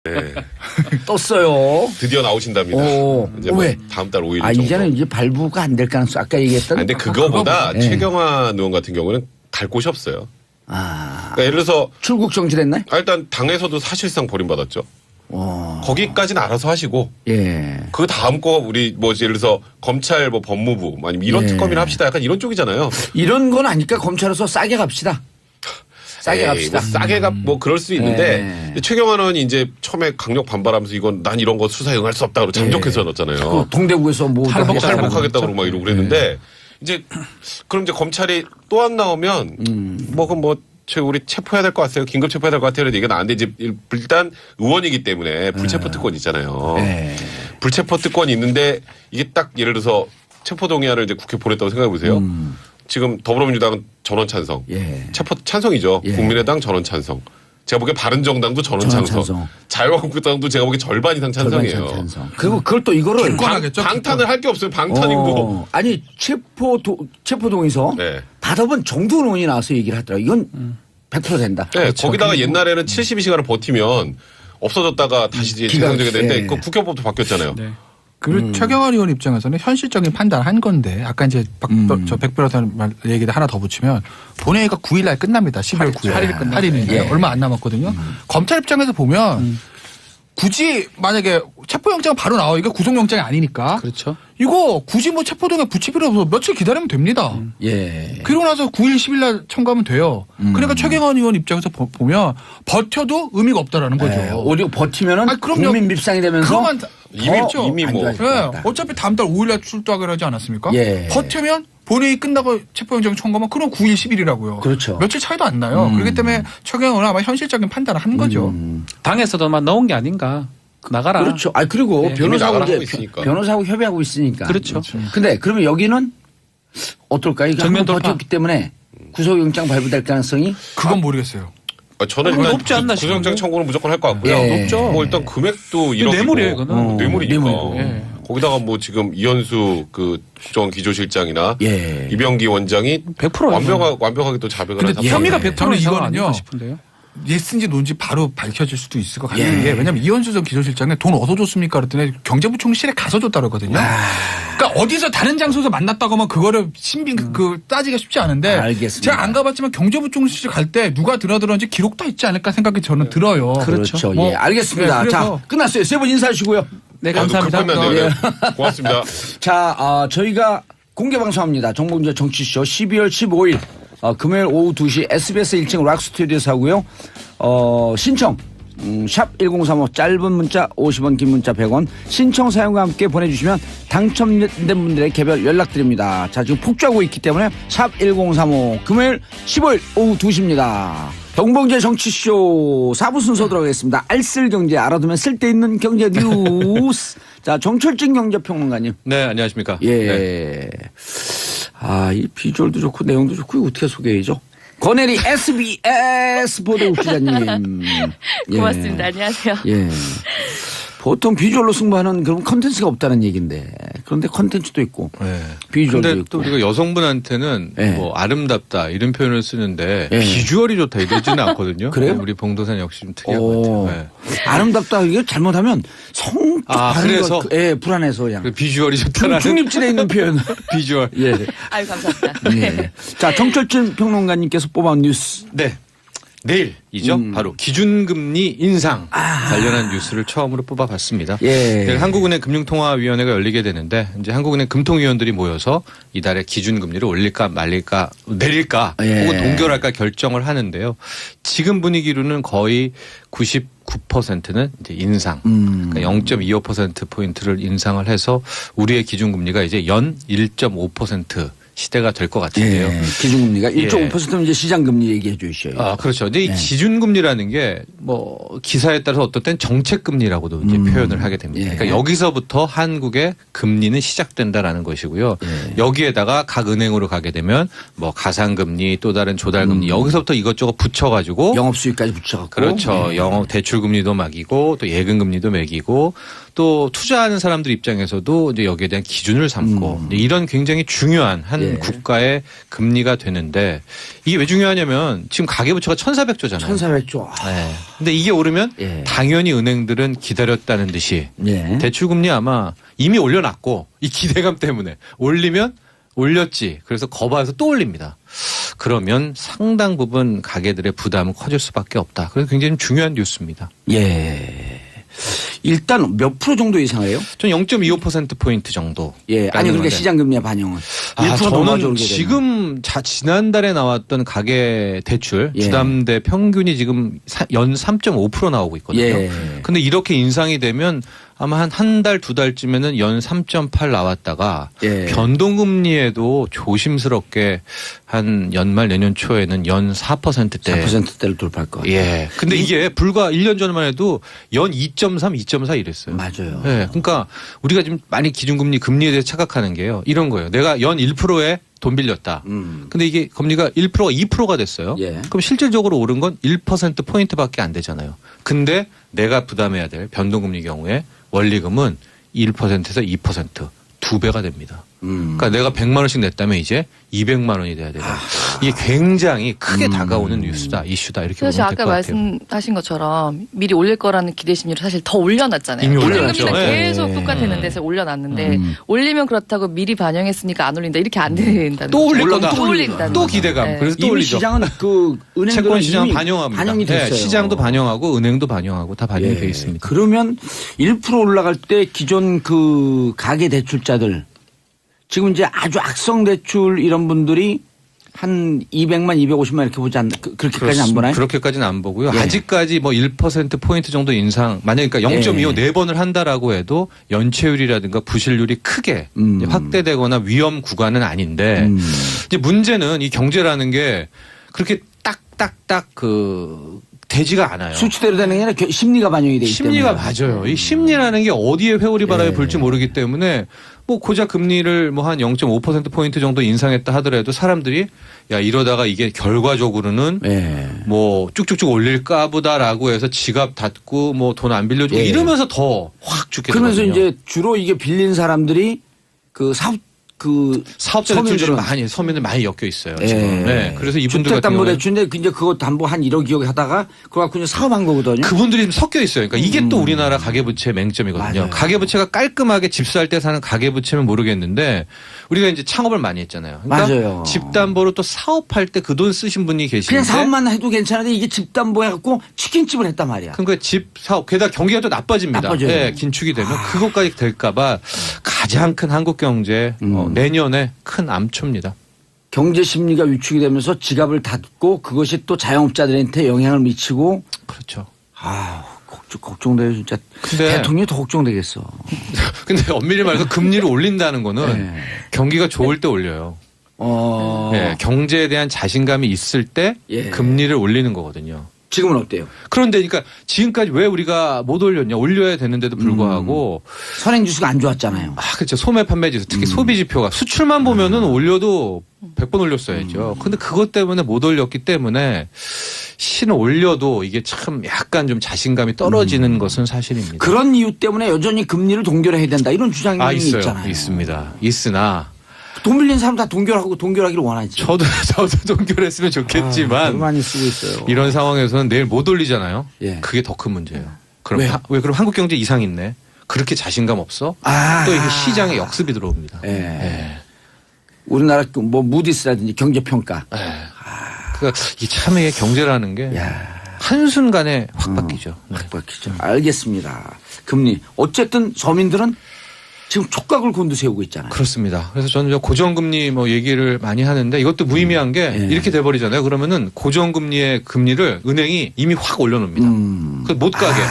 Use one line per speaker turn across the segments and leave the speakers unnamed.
네.
떴어요.
드디어 나오신답니다. 이제 뭐
왜?
다음 달 5일.
아, 이제는 이제 발부가 안 될 가능성 아까 얘기했던.
근데 그거보다
네.
최경환 의원 같은 경우는 갈 곳이 없어요.
아.
그러니까 예를 들어서
출국 정지됐나요?
일단 당에서도 사실상 버림받았죠. 거기까지는 알아서 하시고.
예.
그 다음 거 우리 뭐 예를 들어서 검찰 뭐 법무부 아니면 이런
예.
특검이나 합시다. 약간 이런 쪽이잖아요.
이런 건 아니까 검찰에서 싸게 갑시다. 싸게
에이,
갑시다.
뭐 싸게 뭐 그럴 수 있는데 최경환 의원이 이제 처음에 강력 반발하면서 이건 난 이런 거 수사에 응할 수 없다고 잠적해서 넣었잖아요.
그 동대구에서 뭐
탈북하겠다고 막 이러고 그랬는데 이제 그럼 이제 검찰이 또 안 나오면 뭐 그럼 뭐 우리 체포해야 될 것 같아요. 긴급 체포해야 될 것 같아요. 이게 나는데 이제 일단 의원이기 때문에 불체포 특권 있잖아요. 불체포 특권이 있는데 이게 딱 예를 들어서 체포 동의안을 이제 국회 보냈다고 생각해 보세요. 지금 더불어민주당은 전원 찬성. 체포 찬성이죠. 국민의당 전원 찬성. 제가 보기에 바른정당도 전원 찬성. 자유한국당도 제가 보기에 절반 이상 찬성이에요.
찬성. 그리고 그걸 또 이거를
방탄을 할 게 없어요. 방탄이고.
아니 체포동의서
네.
받아본 정두원 의원이 나와서 얘기를 하더라고요. 이건 100% 된다.
네, 거기다가 옛날에는 72시간을 버티면 없어졌다가 다시 재상정이 되는데 그 국회법도 바뀌었잖아요.
네. 그리고 최경환 의원 입장에서는 현실적인 판단을 한 건데 아까 이제 백 변호사님 얘기도 하나 더 붙이면 본회의가 9일 날 끝납니다. 12월 9일. 8일인데 얼마 안 남았거든요. 검찰 입장에서 보면 굳이 만약에 체포영장 바로 나와 이게 구속영장이 아니니까.
그렇죠.
이거 굳이 뭐 체포동에 붙일 필요 없어. 며칠 기다리면 됩니다. 그리고 나서 9일 10일 날 청구하면 돼요. 그러니까 최경환 의원 입장에서 보면 버텨도 의미가 없다라는 거죠.
오히려 버티면은 국민 밉상이 되면서
그것만
이미 뭐.
어차피 다음 달 5일 날 출두하기로 하지 않았습니까?
예.
버티면 본회의 끝나고 체포영장 청구하면 그럼 9일 10일이라고요.
그렇죠.
며칠 차이도 안 나요. 그렇기 때문에 최경환 의원은 아마 현실적인 판단을 한 거죠.
당에서도 넣은 게 아닌가. 나가라.
그렇죠. 아 그리고
있으니까.
변호사하고 협의하고 있으니까.
그렇죠.
근데 그러면 여기는 어떨까요? 이게
정면
한번
돌파.
버텼기 때문에 구속영장 발부될 가능성이
그건 모르겠어요.
저는 일단
높지 않나
구속영장
싶은데.
청구는 무조건 할 것 같고요.
높죠.
뭐 일단 금액도 1억이고
뇌물이에요, 이거는.
뇌물이니까.
뇌물이고.
거기다가 뭐 지금 이현수 그 국정원 기조실장이나 이병기 원장이
100%
완벽하게 또 자백을
근데
하다
혐의가
보니
100%
저는
이상은
이거는요.
아닌가 싶은데요.
예스인지 노인지 바로 밝혀질 수도 있을 것 같은 게 왜냐하면 이현수 전 기조실장에 돈 어디서 줬습니까? 그랬더니 경제부총실에 가서 줬다고 그러거든요. 그러니까 어디서 다른 장소에서 만났다고 하면 그거를 따지기가 쉽지 않은데
알겠습니다.
제가 안 가봤지만 경제부총실 갈 때 누가 들어들었는지 기록 다 있지 않을까 생각이 저는 들어요.
그렇죠.
뭐,
예, 알겠습니다.
네,
자,
그래서
끝났어요. 세 분 인사하시고요.
네, 감사합니다.
네. 고맙습니다.
자, 저희가 공개 방송합니다. 정봉재 정치쇼 12월 15일 금요일 오후 2시 SBS 1층 락스튜디오에서 하고요. 신청 샵 1035 짧은 문자 50원 긴 문자 100원 신청 사연과 함께 보내주시면 당첨된 분들의 개별 연락드립니다. 자 지금 폭주하고 있기 때문에 샵 1035 금요일 15일 오후 2시입니다. 정봉재 정치쇼 4부 순서 들어가겠습니다. 알쓸경제 알아두면 쓸데있는 경제 뉴스. 자 정철진 경제평론가님.
네, 안녕하십니까.
예.
네.
이 비주얼도 좋고 내용도 좋고 이거 어떻게 소개해야죠? 권혜리 SBS 보도국 기자님.
고맙습니다. 안녕하세요.
예. 보통 비주얼로 승부하는 그런 컨텐츠가 없다는 얘기인데 그런데 컨텐츠도 있고 비주얼도
근데
있고.
또 우리가 여성분한테는 뭐 아름답다 이런 표현을 쓰는데 비주얼이 좋다 이러지는 않거든요.
그래요?
우리 봉도산 역시 좀 특이한 것 같아요. 네.
아름답다 이게 잘못하면 성적
그래서
불안해서 그냥
비주얼이 좋다라는
중립질에 있는 표현.
비주얼.
예.
아유 감사합니다.
예. 자 정철진 평론가님께서 뽑아온 뉴스.
네. 내일이죠. 바로 기준금리 인상 관련한 뉴스를 처음으로 뽑아봤습니다. 내일 한국은행 금융통화위원회가 열리게 되는데 이제 한국은행 금통위원들이 모여서 이달에 기준금리를 올릴까 말릴까 내릴까 혹은 동결할까 결정을 하는데요. 지금 분위기로는 거의 99%는 이제 인상, 그러니까 0.25% 포인트를 인상을 해서 우리의 기준금리가 이제 연 1.5% 시대가 될 것 같은데요.
기준금리가 1.5%는 이제 시장금리 얘기해 주셔요.
그렇죠. 근데 이 기준금리라는 게 뭐 기사에 따라서 어떤 때는 정책금리라고도 이제 표현을 하게 됩니다. 그러니까 여기서부터 한국의 금리는 시작된다라는 것이고요. 여기에다가 각 은행으로 가게 되면 뭐 가상금리 또 다른 조달금리 여기서부터 이것저것 붙여가지고
영업수익까지 붙여갖고.
그렇죠. 영업 대출금리도 매기고 또 예금금리도 매기고 또 투자하는 사람들 입장에서도 이제 여기에 대한 기준을 삼고 이런 굉장히 중요한 한
예.
국가의 금리가 되는데 이게 왜 중요하냐면 지금 가계부채가 1,400조잖아요.
1,400조.
네. 근데 이게 오르면
예.
당연히 은행들은 기다렸다는 듯이
예.
대출금리 아마 이미 올려놨고 이 기대감 때문에 올리면 올렸지. 그래서 거봐서 또 올립니다. 그러면 상당 부분 가계들의 부담은 커질 수밖에 없다. 그래서 굉장히 중요한 뉴스입니다.
예. 일단 몇 프로 정도 예상해요?
전 0.25%포인트 정도.
예. 아니 그러니까 시장 금리의 반영은 1%
저는
넘어가게 되면.
지금 지난달에 나왔던 가계 대출
예.
주담대 평균이 지금 연 3.5% 나오고 있거든요.
예.
근데 이렇게 인상이 되면 아마 한 달, 두 달쯤에는 연 3.8 나왔다가
예.
변동금리에도 조심스럽게 한 연말 내년 초에는 연 4%대.
4%대를 돌파할 것 같아요.
예. 근데 이게 불과 1년 전만 해도 연 2.3, 2.4 이랬어요.
맞아요.
예. 그러니까 우리가 지금 많이 기준금리 금리에 대해 착각하는 게요. 이런 거예요. 내가 연 1%에 돈 빌렸다. 근데 이게 금리가 1%가 2%가 됐어요.
예.
그럼 실질적으로 오른 건 1%포인트밖에 안 되잖아요. 근데 내가 부담해야 될 변동금리 경우에 원리금은 1%에서 2%, 2배가 됩니다. 그러니까 내가 100만 원씩 냈다면 이제 200만 원이 돼야 돼요. 이게 굉장히 크게 다가오는 뉴스다, 이슈다 이렇게 보면
사실
될 것
아까
같아요.
말씀하신 것처럼 미리 올릴 거라는 기대 심리로 사실 더 올려놨잖아요.
이미
원리금리는
올려놨죠.
계속
예.
똑같았는 데서 올려놨는데 올리면 그렇다고 미리 반영했으니까 안 올린다 이렇게 안 된다는
또
거죠.
올릴 거다.
또 올린다는
또
거죠.
기대감.
네.
그래서 또
이미
올리죠.
시장은 그 은행들은
채권 시장
이미
반영합니다.
반영이 됐어요.
네, 시장도 반영하고 은행도 반영하고 다 반영이
예.
돼 있습니다.
그러면 1% 올라갈 때 기존 그 가계 대출자들 지금 이제 아주 악성 대출 이런 분들이 한 200만, 250만 이렇게 보지 않나 그렇게까지 안 보나요?
그렇게까지는 안 보고요.
예.
아직까지 뭐 1%포인트 정도 인상, 만약에 그러니까 0.25
예.
4번을 한다라고 해도 연체율이라든가 부실률이 크게 이제 확대되거나 위험 구간은 아닌데 이제 문제는 이 경제라는 게 그렇게 딱딱딱 되지가 않아요.
수치대로 되는 게 아니라 심리가 반영이 되기
심리가
때문에.
맞아요. 이 심리라는 게 어디에 회오리 바람이
예.
불지 모르기 때문에 뭐 고작 금리를 뭐 한 0.5%포인트 정도 인상했다 하더라도 사람들이 야 이러다가 이게 결과적으로는
예.
뭐 쭉쭉쭉 올릴까 보다라고 해서 지갑 닫고 뭐 돈 안 빌려주고
예.
이러면서 더 확 죽게
그러면서
되거든요.
이제 주로 이게 빌린 사람들이 그
사업자 대출들이 많이 서민들 많이 엮여 있어요.
예.
지금. 네. 그래서 이분들 같은 경우에
주택담보대출인데 이제 그거 담보 한 1억 2억 하다가 그거 갖고 이제 사업한 거거든요.
그분들이 좀 섞여 있어요. 그러니까 이게 또 우리나라 가계부채의 맹점이거든요.
맞아요.
가계부채가 깔끔하게 집 살 때 사는 가계부채면 모르겠는데 우리가 이제 창업을 많이 했잖아요. 그러니까
맞아요.
집담보로 또 사업할 때 그 돈 쓰신 분이 계시는데
그냥 사업만 해도 괜찮은데 이게 집담보 해갖고 치킨집을 했단 말이야.
그러니까 집 사업 게다가 경기가 또 나빠집니다.
나빠져요.
예, 긴축이 되면 그것까지 될까봐 가장 큰 한국 경제 내년에 큰 암초입니다.
경제 심리가 위축이 되면서 지갑을 닫고 그것이 또 자영업자들한테 영향을 미치고
그렇죠.
걱정돼요 진짜.
근데-
대통령이 더 걱정되겠어.
근데 엄밀히 말해서 금리를 올린다는 거는
네.
경기가 좋을 때 올려요. 예, 경제에 대한 자신감이 있을 때
예.
금리를 올리는 거거든요.
지금은 어때요?
그런데 그러니까 지금까지 왜 우리가 못 올렸냐? 올려야 되는데도 불구하고
선행지수가 안 좋았잖아요.
그렇죠. 소매 판매 지수 특히 소비 지표가 수출만 보면은 올려도 100번 올렸어야죠. 근데 그것 때문에 못 올렸기 때문에 신 올려도 이게 참 약간 좀 자신감이 떨어지는 것은 사실입니다.
그런 이유 때문에 여전히 금리를 동결해야 된다 이런 주장이
있어요.
있잖아요.
있습니다. 있으나
돈 빌린 사람 다 동결하기를 원하지.
저도 동결했으면 좋겠지만
많이 쓰고 있어요.
이런 상황에서는 내일 못 올리잖아요.
예.
그게 더 큰 문제예요. 그럼
왜?
왜 그럼 한국 경제 이상 있네? 그렇게 자신감 없어? 또 이게 시장에 역습이 들어옵니다.
예.
예.
우리나라 뭐 무디스라든지 경제평가.
그러니까 이 참 이게 경제라는 게 한순간에 확 바뀌죠. 네.
확 바뀌죠. 알겠습니다. 금리. 어쨌든 서민들은 지금 촉각을 곤두세우고 있잖아요.
그렇습니다. 그래서 저는 저 고정금리 뭐 얘기를 많이 하는데 이것도 무의미한 게 이렇게 돼버리잖아요. 그러면은 고정금리의 금리를 은행이 이미 확 올려놓습니다. 그 못 가게.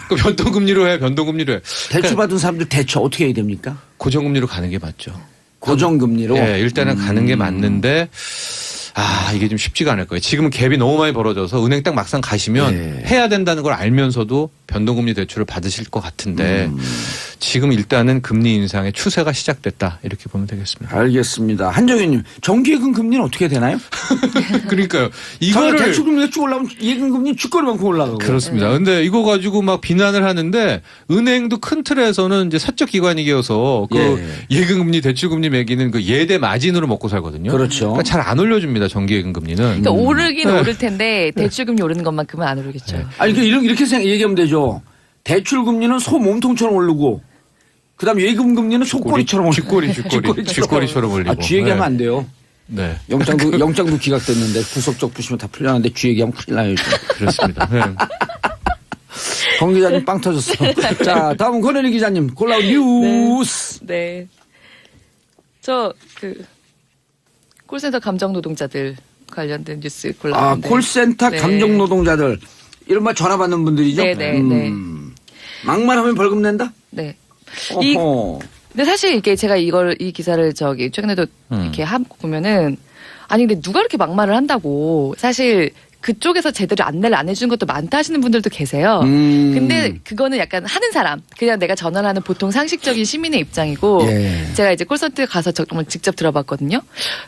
그 변동금리로 해, 변동금리로 해.
대출 받은 사람들 대처 어떻게 해야 됩니까?
고정금리로 가는 게 맞죠.
고정금리로.
예, 일단은 가는 게 맞는데 이게 좀 쉽지가 않을 거예요. 지금은 갭이 너무 많이 벌어져서 은행 딱 막상 가시면 해야 된다는 걸 알면서도 변동금리 대출을 받으실 것 같은데 지금 일단은 금리 인상의 추세가 시작됐다 이렇게 보면 되겠습니다.
알겠습니다. 한정현님, 정기예금 금리는 어떻게 되나요?
그러니까요.
이거를
이거를
대출 금리가 쭉 올라오면 예금 금리 죽거리만큼 올라가고.
그렇습니다. 근데 이거 가지고 막 비난을 하는데 은행도 큰 틀에서는 이제 사적 기관이어서 그 예금금리, 대출금리 매기는 그 예대 마진으로 먹고 살거든요.
그렇죠.
그러니까 잘 안 올려줍니다. 정기예금 금리는.
그러니까 오르긴 오를 텐데 대출금리 오르는 것만큼은 안 오르겠죠.
아니, 이렇게 얘기하면 되죠. 대출 금리는 소 몸통처럼 오르고, 그 다음 예금 금리는 속꼬리처럼 오르고.
쥐꼬리처럼 올리고.
아, 쥐 얘기하면 안 돼요.
네.
영장도 기각됐는데 구속적 부시면 다 풀려나는데 쥐 얘기하면 큰일 나요. 요즘.
그렇습니다. 네.
권 기자님 빵 터졌어. 자, 다음은 권현희 기자님 골라온 뉴스.
네. 저 콜센터 감정 노동자들 관련된 뉴스 골랐는데.
콜센터
네.
감정 노동자들 이른바 전화 받는 분들이죠.
네네.
막말하면 벌금 낸다.
네.
어허.
근데 사실 이게 제가 이 기사를 최근에도 이렇게 하고 보면은 아니 근데 누가 이렇게 막말을 한다고 사실 그쪽에서 제대로 안내를 안 해준 것도 많다 하시는 분들도 계세요. 근데 그거는 약간 하는 사람, 그냥 내가 전화를 하는 보통 상식적인 시민의 입장이고 제가 이제 콜센터에 가서 정말 직접 들어봤거든요.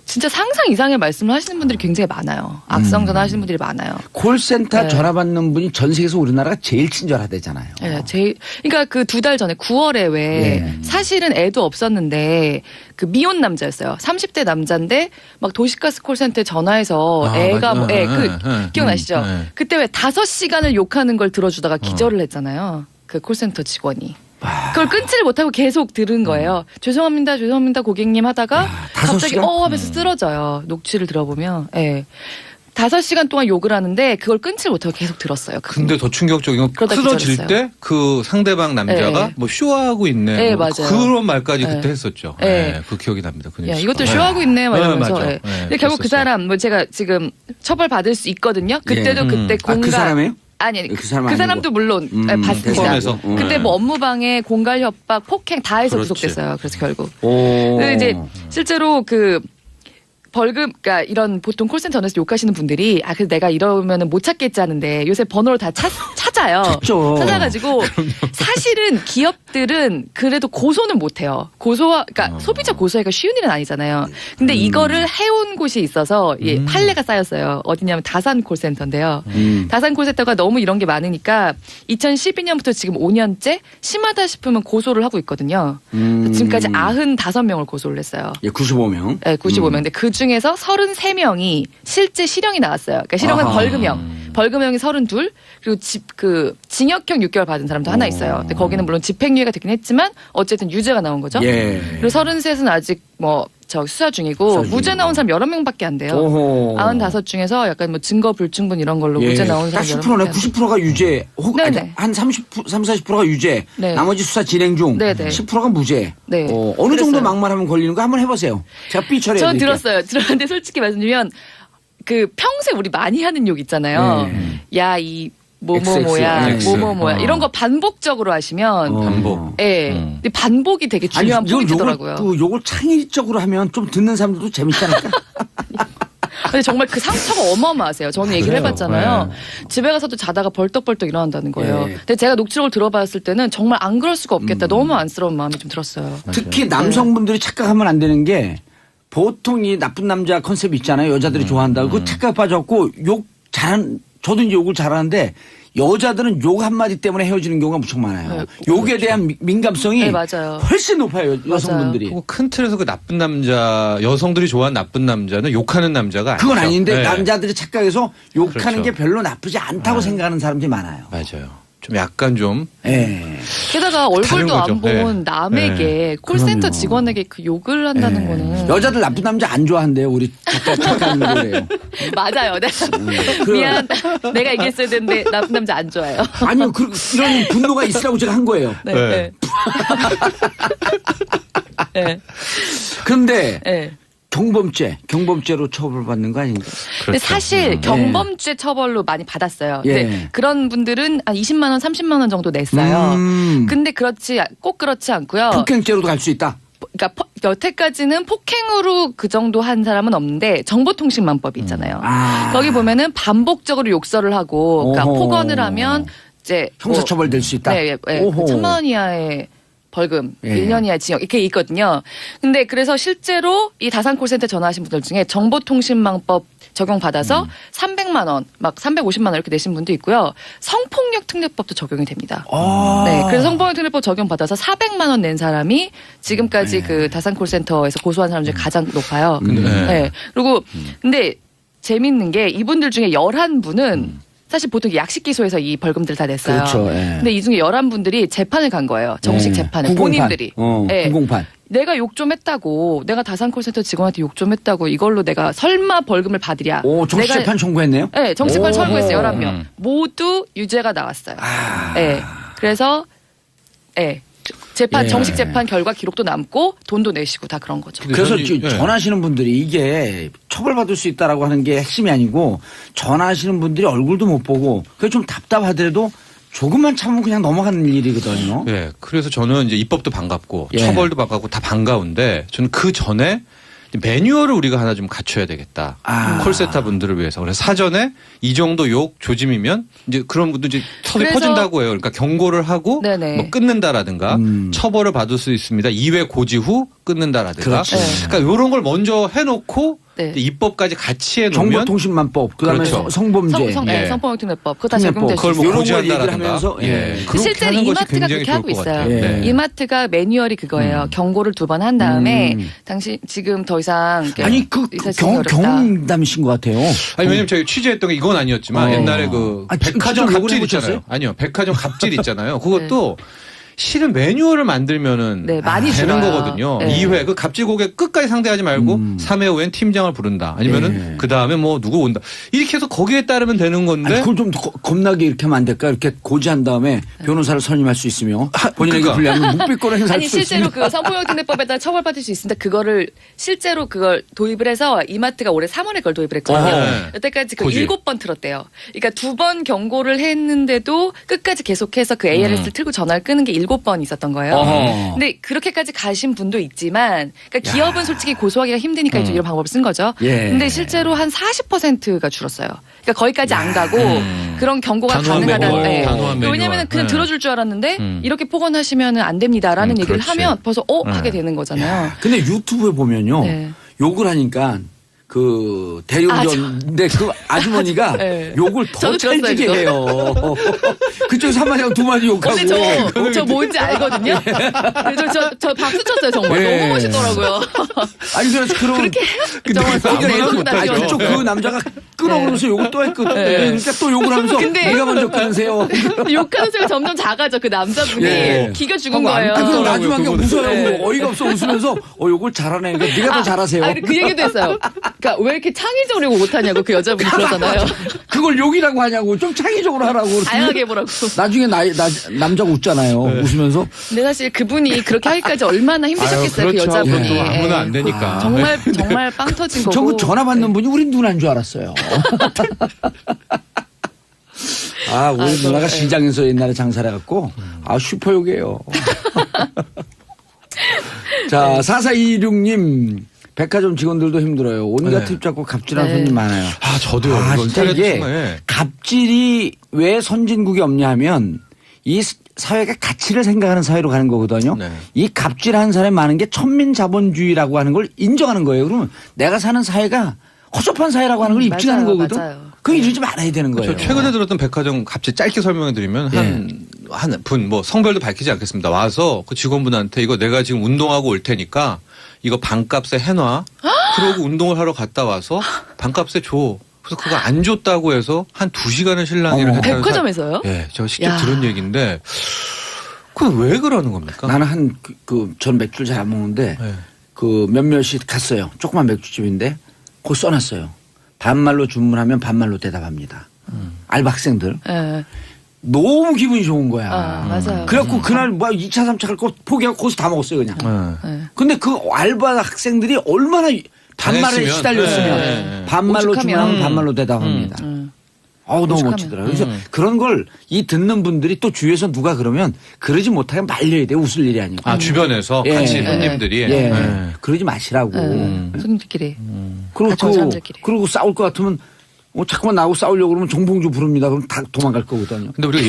진짜 상상 이상의 말씀을 하시는 분들이 굉장히 많아요. 악성 전화 하시는 분들이 많아요.
콜센터 전화 받는 분이 전 세계에서 우리나라가 제일 친절하대잖아요.
네, 그러니까 그 2달 전에 9월에 왜 사실은 애도 없었는데 그 미혼 남자였어요. 30대 남자인데 막 도시가스 콜센터에 전화해서 애가 기억나시죠? 그때 왜 5시간을 욕하는 걸 들어주다가 기절을 했잖아요. 그 콜센터 직원이. 그걸 끊지를 못하고 계속 들은 거예요. 죄송합니다, 고객님 하다가 갑자기 하면서 쓰러져요. 녹취를 들어보면. 예. 5시간 동안 욕을 하는데 그걸 끊지 못하고 계속 들었어요.
근데 더 충격적인 건 쓰러질 때 그 상대방 남자가 뭐 쇼하고 있네.
네,
뭐
맞아요.
그런 말까지 그때 했었죠. 네. 그 기억이 납니다. 그
야,
뉴스가.
이것도 쇼하고 있네. 막 이러면서.
맞아.
예. 근데 결국 그
그랬었어요.
사람 제가 지금 처벌 받을 수 있거든요. 그때도 그때 공갈.
그 사람이에요?
아니,
그 사람
그 사람도 물론 봤습니다.
포함해서.
그때 뭐 업무방해, 공갈 협박, 폭행 다 해서
그렇지.
구속됐어요. 그래서 결국. 근데 이제 실제로 그러니까 이런 보통 콜센터에서 욕하시는 분들이 그래서 내가 이러면은 못 찾겠지 하는데 요새 번호를 다 찾아요.
찾죠.
찾아가지고 사실은 기업들은 그래도 고소는 못 해요. 그러니까 소비자 고소하기가 쉬운 일은 아니잖아요. 근데 이거를 해온 곳이 있어서 판례가 쌓였어요. 어디냐면 다산 콜센터인데요. 다산 콜센터가 너무 이런 게 많으니까 2012년부터 지금 5년째 심하다 싶으면 고소를 하고 있거든요. 지금까지 95명을 고소를 했어요.
95명.
네, 95명. 근데 그 중에서 33명이 실제 실형이 나왔어요. 그러니까 실형은 벌금형. 벌금형이 32, 그리고 징역형 6개월 받은 사람도 하나 있어요. 근데 거기는 물론 집행유예가 되긴 했지만 어쨌든 유죄가 나온 거죠. 그리고 33은 아직 수사 중이고 무죄 나온 사람 여러 명밖에 안 돼요. 95 중에서 약간 뭐 증거 불충분 이런 걸로 무죄 나온 사람 여러
10%네.
명밖에 안 돼요.
90%가 유죄. 한 40%가 유죄.
네.
나머지 수사 진행 중.
네네.
10%가 무죄.
네.
어느 정도
그랬어요.
막말하면 걸리는 거 한번 해보세요. 제가 삐처리
전
해드릴게요.
들었는데 솔직히 말씀드리면 평소에 우리 많이 하는 욕 있잖아요. 야, 이 뭐뭐뭐야,
XX.
뭐뭐뭐야 이런 거 반복적으로 하시면
반복.
예. 근데 반복이 되게 중요한 포인트더라고요.
욕을 창의적으로 하면 좀 듣는 사람들도 재밌지 않을까?
근데 정말 그 상처가 어마어마하세요. 저는 얘기를 해봤잖아요. 집에 가서도 자다가 벌떡벌떡 일어난다는 거예요. 근데 제가 녹취록을 들어봤을 때는 정말 안 그럴 수가 없겠다. 너무 안쓰러운 마음이 좀 들었어요.
특히 남성분들이 착각하면 안 되는 게 보통 이 나쁜 남자 컨셉 있잖아요. 여자들이 좋아한다고. 그 착각 빠져갖고 저도 이제 욕을 잘하는데 여자들은 욕 한마디 때문에 헤어지는 경우가 무척 많아요.
네,
욕에 대한 민감성이
네, 맞아요.
훨씬 높아요. 여성분들이.
그리고 큰 틀에서 그 나쁜 남자, 여성들이 좋아하는 나쁜 남자는 욕하는 남자가 아니죠.
그건 아닌데
네.
남자들이 착각해서 욕하는
그렇죠.
게 별로 나쁘지 않다고 생각하는 사람들이 많아요.
맞아요. 좀 약간 좀
예.
게다가 얼굴도 안
거죠.
본 남에게 콜센터
그럼요.
직원에게 그 욕을 한다는 거는
여자들 나쁜 남자 안 좋아한대요. 우리 작가님들 그래요.
맞아요. 미안. 내가 얘기했어야 되는데 나쁜 남자 안 좋아해요.
아니요. 이런 분노가 있으라고 제가 한 거예요.
네.
네.
네. 네.
근데
네.
경범죄로 처벌받는 거 아닌가?
근데 사실 경범죄 처벌로 많이 받았어요. 근데 그런 분들은 한 20만 원, 30만 원 정도 냈어요. 근데 꼭 그렇지 않고요.
폭행죄로도 갈 수 있다.
그러니까 여태까지는 폭행으로 그 정도 한 사람은 없는데 정보통신망법이 있잖아요. 거기 보면은 반복적으로 욕설을 하고, 그러니까
오호.
폭언을 하면 이제
형사처벌 될 수 있다.
네, 네,
오호.
1,000만 원 이하의 벌금,
예.
1년 이하 징역 이렇게 있거든요. 근데 그래서 실제로 이 다산 콜센터 전화하신 분들 중에 정보통신망법 적용받아서 300만 원, 막 350만 원 이렇게 내신 분도 있고요. 성폭력 특례법도 적용이 됩니다. 네, 그래서 성폭력 특례법 적용받아서 400만 원 낸 사람이 지금까지 그 다산 콜센터에서 고소한 사람 중에 가장 높아요. 네. 그리고 근데 재밌는 게 이분들 중에 11분은 사실 보통 약식 기소에서 이 벌금들 다 냈어요.
그렇죠. 예.
근데 이 중에 11분들이 재판을 간 거예요. 정식
예.
재판을.
908.
본인들이. 예.
908.
내가 욕 좀 했다고, 내가 다산콜센터 직원한테 욕 좀 했다고 이걸로 내가 설마 벌금을 받으랴.
오, 정식 재판 청구했네요?
네, 정식판
오.
청구했어요. 11명. 모두 유죄가 나왔어요. 네. 그래서 재판
예.
정식 재판 결과 기록도 남고 돈도 내시고 다 그런 거죠.
그래서
저는
전화하시는 분들이 이게 처벌받을 수 있다라고 하는 게 핵심이 아니고 전화하시는 분들이 얼굴도 못 보고 그게 좀 답답하더라도 조금만 참으면 그냥 넘어가는 일이거든요.
네, 그래서 저는 이제 입법도 반갑고
예.
처벌도 반갑고 다 반가운데 저는 그 전에 매뉴얼을 우리가 하나 좀 갖춰야 되겠다. 콜센터 분들을 위해서. 그래서 사전에 이 정도 욕 조짐이면 이제 그런 분들 이제 섭이
그래서-
퍼진다고 해요. 그러니까 경고를 하고
네네.
뭐 끊는다라든가 처벌을 받을 수 있습니다. 2회 고지 후 끊는다라든가.
그렇죠.
그러니까 이런 걸 먼저 해놓고
네.
입법까지 같이 해놓으면
정보통신망법, 그다음에
그렇죠.
성범죄.
예.
성폭력 특례법 그거 다
특례법.
적용될 수
그걸 뭐
있어요.
이런 걸
고지한다라든가.
얘기를 하면서, 예.
그렇게
실제로
하는 것이
이마트가
굉장히
그렇게 하고
좋을 것
있어요.
같아요.
예.
이마트가 매뉴얼이 그거예요. 경고를 2번 한 다음에 당신 지금 더 이상 이렇게
아니
의사소통이 어렵다.
경험담이신 것 같아요.
아니 왜냐면 저희 취재했던 게 이건 아니었지만 옛날에 그
아,
백화점
직접 욕을
갑질
해보셨어요?
있잖아요. 아니요, 백화점 갑질 있잖아요. 그것도 실은 매뉴얼을 만들면은
네, 많이
되는
줄어요.
거거든요.
네.
2회 그 갑질 고객 끝까지 상대하지 말고 3회 후엔 팀장을 부른다. 아니면은 그 다음에 뭐 누구 온다. 이렇게 해서 거기에 따르면 되는 건데.
아니, 그걸 좀 겁나게 이렇게 하면 안 될까요? 이렇게 고지한 다음에 변호사를 선임할 수 있으며 본인에게
그러니까.
불리하면 묵비권을 행사할
아니
수
실제로
있으며.
그 성폭력 특례법에 따라 처벌받을 수 있습니다. 그거를 실제로 그걸 도입을 해서 이마트가 올해 3월에 그걸 도입을 했거든요.
네.
여태까지 그
고지.
7번 틀었대요. 그러니까 2번 경고를 했는데도 끝까지 계속해서 그 ARS를 틀고 전화를 끄는 게 7번 있었던 거예요.
어허.
근데 그렇게까지 가신 분도 있지만 그러니까 기업은 솔직히 고소하기가 힘드니까 이제 이런 방법을 쓴 거죠.
예.
근데 실제로 한 40%가 줄었어요. 그러니까 거기까지 안 가고 그런 경고가
단호한
가능하다는.
매뉴얼,
네.
단호한 매뉴얼.
왜냐하면 그냥
네.
들어줄 줄 알았는데 이렇게 폭언하시면 안 됩니다라는 얘기를
그렇지.
하면 벌써 하게 되는 거잖아요.
근데 유튜브에 보면요.
네.
욕을 하니까 그 대리운전인데 그 아주머니가
네.
욕을 더
저도 들었어요,
찰지게
그거.
해요. 그쪽에서 한 마디하고 두 마디 욕하고.
근데 저 뭔지 알거든요. 그래서 저 박수 쳤어요 정말.
예.
너무 멋있더라고요.
아니 그래서 그런
그렇게 정말
그거 아무나
내놓고
못하죠.
아니,
나죠.
그쪽 그 남자가 끊어오면서 욕을 또 했거든. 그러니까 또 욕을 하면서
근데-
내가 먼저 끊으세요.
욕하는 소리가 점점 작아져. 그 남자분이
예.
기가 죽은
안
거예요.
끊더라고요. 나중에 그냥
그거는.
웃어요.
네.
어이가 없어 웃으면서 욕을 잘하네. 그러니까 네가 더 잘하세요.
아니, 그 얘기도 했어요. 그러니까 왜 이렇게 창의적으로 욕을 못하냐고 그 여자분이 그러잖아요.
그걸 욕이라고 하냐고 좀 창의적으로 하라고.
다양하게 해보라고.
나중에 남자가 웃잖아요. 웃으면서.
근데 사실 그분이 그렇게 하기까지 얼마나 힘드셨겠어요. 그
그렇죠.
여자분이.
그것도 아무나 안
예.
되니까.
정말 빵 터진 거고.
저거 전화 받는 분이 우리 누나인 줄 알았어요. 우리
저,
누나가
예.
시장에서 옛날에 장사를 해갖고, 슈퍼욕이에요. 자, 4426님, 백화점 직원들도 힘들어요. 온갖 팁 잡고 갑질하는
네.
손님 많아요.
저도요. 이거
진짜
인터넷
이게
정말.
갑질이 왜 선진국이 없냐 하면 이 사회가 가치를 생각하는 사회로 가는 거거든요.
네.
이 갑질하는 사람이 많은 게 천민자본주의라고 하는 걸 인정하는 거예요. 그러면 내가 사는 사회가 허접한 사회라고 하는 걸 입증하는
맞아요,
거거든.
맞아요.
그거 이러지 말아야 되는 거예요.
저 최근에 들었던 백화점 갑자기 짧게 설명해 드리면 한 분 뭐 성별도 밝히지 않겠습니다. 와서 그 직원분한테 이거 내가 지금 운동하고 올 테니까 이거 반값에 해놔. 그러고 운동을 하러 갔다 와서 반값에 줘. 그래서 그거 안 줬다고 해서 한 2시간을 실랑이를 했다는
백화점에서요?
예, 제가 직접
야.
들은 얘기인데 그건 왜 그러는 겁니까?
나는 전 맥주를 잘 안 먹는데
네.
그 몇몇이 갔어요. 조그만 맥주집인데 그거 써놨어요. 반말로 주문하면 반말로 대답합니다. 알바 학생들.
예.
너무 기분이 좋은 거야.
맞아요.
그래갖고 그날 뭐 2차, 3차 갈 거 포기하고 거기서 다 먹었어요, 그냥.
예.
근데 그 알바 학생들이 얼마나 반말에
당했으면.
시달렸으면
네.
반말로
오죽하면.
주문하면 반말로 대답합니다. 너무
오죽하면.
멋지더라고요. 그래서 그런 걸 이 듣는 분들이 또 주위에서 누가 그러면 그러지 못하게 말려야 돼. 웃을 일이 아니고.
주변에서
예.
같이
예.
손님들이
예. 그러지 마시라고.
손님들끼리.
그리고
같이 온 사람들끼리.
그리고 싸울 것 같으면 자꾸만 나하고 싸우려고 그러면 정봉주 부릅니다. 그럼 다 도망갈 거거든요.
근데 우리가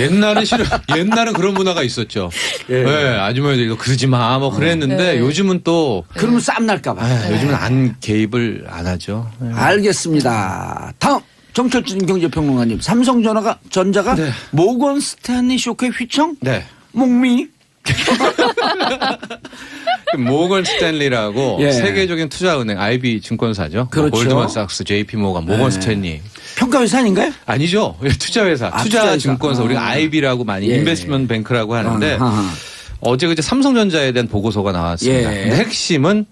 옛날은 그런 문화가 있었죠.
예.
네, 아주머니들 이거 그러지 마 뭐 그랬는데
네.
요즘은 또
그러면 싸움 날까봐.
요즘은 안 개입을 안 하죠. 네.
알겠습니다. 다음 정철진 경제평론가님. 삼성전자가
네.
모건 스탠리 쇼크의 휘청?
네.
목미?
모건 스탠리라고
예.
세계적인 투자은행 IB 증권사죠.
그렇죠.
골드만삭스, JP 모건, 모건 스탠리.
평가회사 아닌가요?
아니죠. 투자회사.
아,
투자
투자회사.
증권사. 우리가 IB라고 많이
예.
인베스트먼트 뱅크라고 하는데
아하.
어제 그제 삼성전자에 대한 보고서가 나왔습니다.
예.
근데 핵심은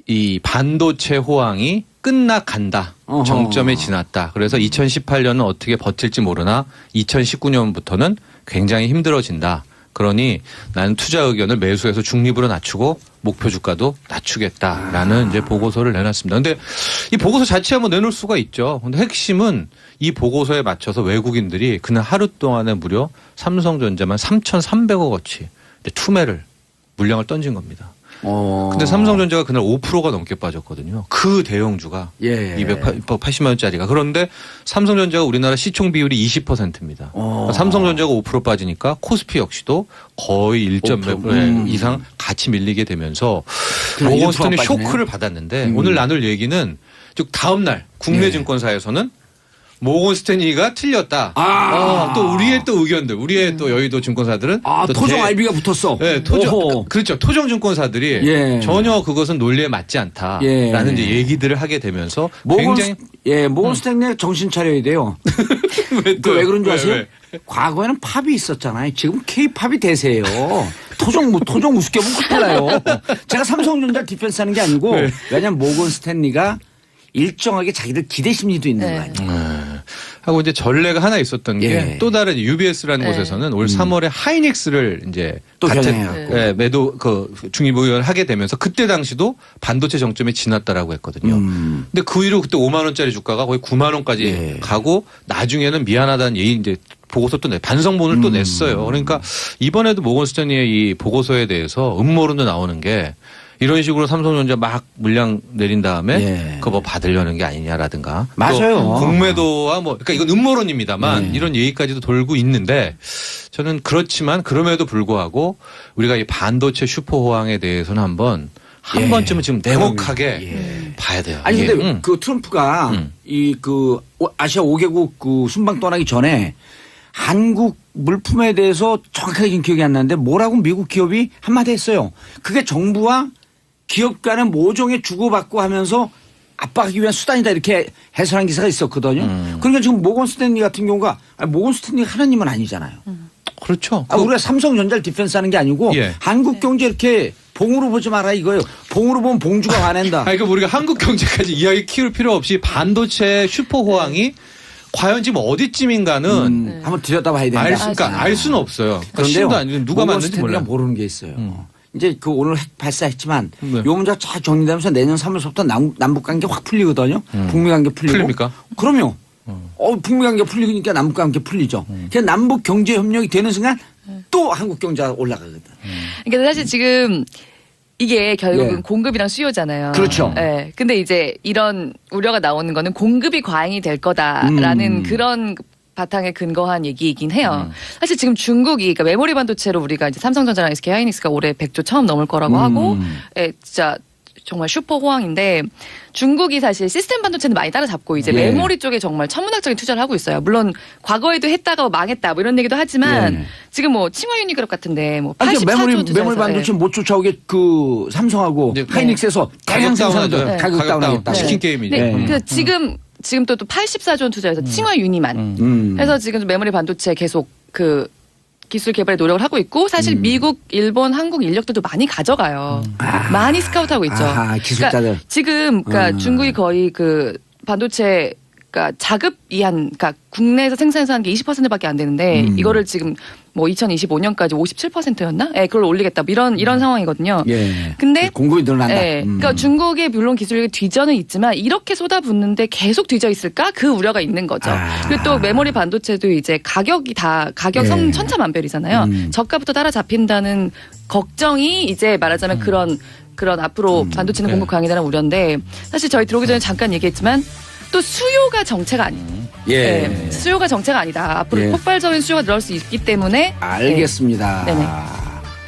이 반도체 호황이 끝나간다.
어허.
정점에 지났다. 그래서 2018년은 어떻게 버틸지 모르나 2019년부터는 굉장히 힘들어진다. 그러니 나는 투자 의견을 매수해서 중립으로 낮추고 목표 주가도 낮추겠다라는 이제 보고서를 내놨습니다. 근데 이 보고서 자체야 뭐 내놓을 수가 있죠. 근데 핵심은 이 보고서에 맞춰서 외국인들이 그날 하루 동안에 무려 삼성전자만 3,300억어치 투매를 물량을 던진 겁니다. 근데 삼성전자가 그날 5%가 넘게 빠졌거든요. 그 대형주가
예.
280만 원짜리가. 그런데 삼성전자가 우리나라 시총 비율이 20%입니다. 삼성전자가 5% 빠지니까 코스피 역시도 거의 1.몇% 이상 같이 밀리게 되면서 모건스탠리 쇼크를 받았는데 오늘 나눌 얘기는 즉 다음 날 국내 증권사에서는 모건 스탠리가 틀렸다. 또 우리의 또 의견들, 우리의 또 여의도 증권사들은 또
토종 IB가 붙었어.
네, 그렇죠. 토종 증권사들이
예.
전혀 그것은 논리에 맞지 않다라는
예.
이제 얘기들을 하게 되면서
모건
굉장히
스탠리 정신 차려야 돼요. 왜 그런 줄 아세요? 과거에는 팝이 있었잖아요. 지금 K-팝이 대세예요. 토종 우습게 보면 큰일 나요. 제가 삼성전자 디펜스 하는 게 아니고 왜냐하면 모건 스탠리가 일정하게 자기들 기대 심리도 있는 거 아니에요.
하고 이제 전례가 하나 있었던 게
예.
또 다른 UBS라는 곳에서는 올 3월에 하이닉스를 이제
또
같은
겨냥해갖고.
매도 중립 의견을 하게 되면서 그때 당시도 반도체 정점에 지났다라고 했거든요. 근데 그 이후로 그때 5만 원짜리 주가가 거의 9만 원까지 가고 나중에는 미안하다는 이제 보고서 또 반성본을 또 냈어요. 그러니까 이번에도 모건 스탠리의 이 보고서에 대해서 음모론도 나오는 게 이런 식으로 삼성전자 막 물량 내린 다음에 그거 뭐 받으려는 게 아니냐라든가.
맞아요.
공매도와 뭐 그러니까 이건 음모론입니다만 이런 얘기까지도 돌고 있는데 저는 그렇지만 그럼에도 불구하고 우리가 이 반도체 슈퍼 호황에 대해서는 한 번쯤은 지금 냉혹하게 봐야 돼요.
아니 근데 그 트럼프가 이 그 아시아 5개국 그 순방 떠나기 전에 한국 물품에 대해서 정확하게 지금 기억이 안 나는데 뭐라고 미국 기업이 한마디 했어요. 그게 정부와 기업 간의 모종의 주고받고 하면서 압박하기 위한 수단이다 이렇게 해설한 기사가 있었거든요. 그러니까 지금 모건 스탠리 같은 경우가 모건 스탠리가 하나님은 아니잖아요.
그렇죠.
우리가 삼성전자를 디펜스 하는 게 아니고 한국 경제 이렇게 봉으로 보지 마라 이거예요. 봉으로 보면 봉주가 화낸다.
그러니까 우리가 한국 경제까지 이야기 키울 필요 없이 반도체 슈퍼 호황이 과연 지금 어디쯤인가는
한번 들여다봐야 된다.
알 수는 없어요.
그런데요.
아니고 누가 맞는지 몰라요.
모르는 게 있어요. 이제 그 오늘 발사했지만 요 문제가 잘 정리되면서 내년 3월부터 남북 관계 확 풀리거든요. 북미 관계 풀리고.
풀립니까?
그럼요. 북미 관계 풀리니까 남북 관계 풀리죠. 그냥 남북 경제 협력이 되는 순간 또 한국 경제가 올라가거든.
그러니까 사실 지금 이게 결국은 공급이랑 수요잖아요.
그렇죠.
네. 근데 이제 이런 우려가 나오는 거는 공급이 과잉이 될 거다라는 그런 바탕에 근거한 얘기이긴 해요. 사실 지금 중국이 그러니까 메모리 반도체로 우리가 이제 삼성전자랑 SK 하이닉스가 올해 100조 처음 넘을 거라고 하고 진짜 정말 슈퍼 호황인데 중국이 사실 시스템 반도체는 많이 따라잡고 이제 메모리 쪽에 정말 천문학적인 투자를 하고 있어요. 물론 과거에도 했다가 망했다 뭐 이런 얘기도 하지만 지금 뭐 칭화 유니그룹 같은데 뭐 84조 투자해서
메모리 반도체 못 쫓아오게 그 삼성하고 하이닉스에서
가격 다운하죠.
가격 다운하겠다.
치킨 게임이죠.
그래서 지금 또 84조 원 투자해서 칭화 유니만. 그래서 지금 메모리 반도체 계속 그 기술 개발에 노력을 하고 있고 사실 미국, 일본, 한국 인력들도 많이 가져가요. 많이 스카우트하고 있죠.
기술자들.
그러니까 지금 중국이 거의 그 반도체 그러니까 자급 이한 그러니까 국내에서 생산해서 하는 게 20%밖에 안 되는데 이거를 지금 뭐 2025년까지 57%였나? 예, 그걸 올리겠다. 이런 상황이거든요. 근데
공급이 늘어난다.
그러니까 중국의 물론 기술력이 뒤져는 있지만 이렇게 쏟아붓는데 계속 뒤져 있을까? 그 우려가 있는 거죠. 그리고 또 메모리 반도체도 이제 가격 천차만별이잖아요. 저가부터 따라잡힌다는 걱정이 이제 말하자면 그런 앞으로 반도체는 공급 강이다라는 우려인데 사실 저희 들어오기 전에 잠깐 얘기했지만 또 수요가 정체가 아니에요.
예.
네, 수요가 정체가 아니다. 앞으로
예.
폭발적인 수요가 늘어날 수 있기 때문에
알겠습니다.
네네.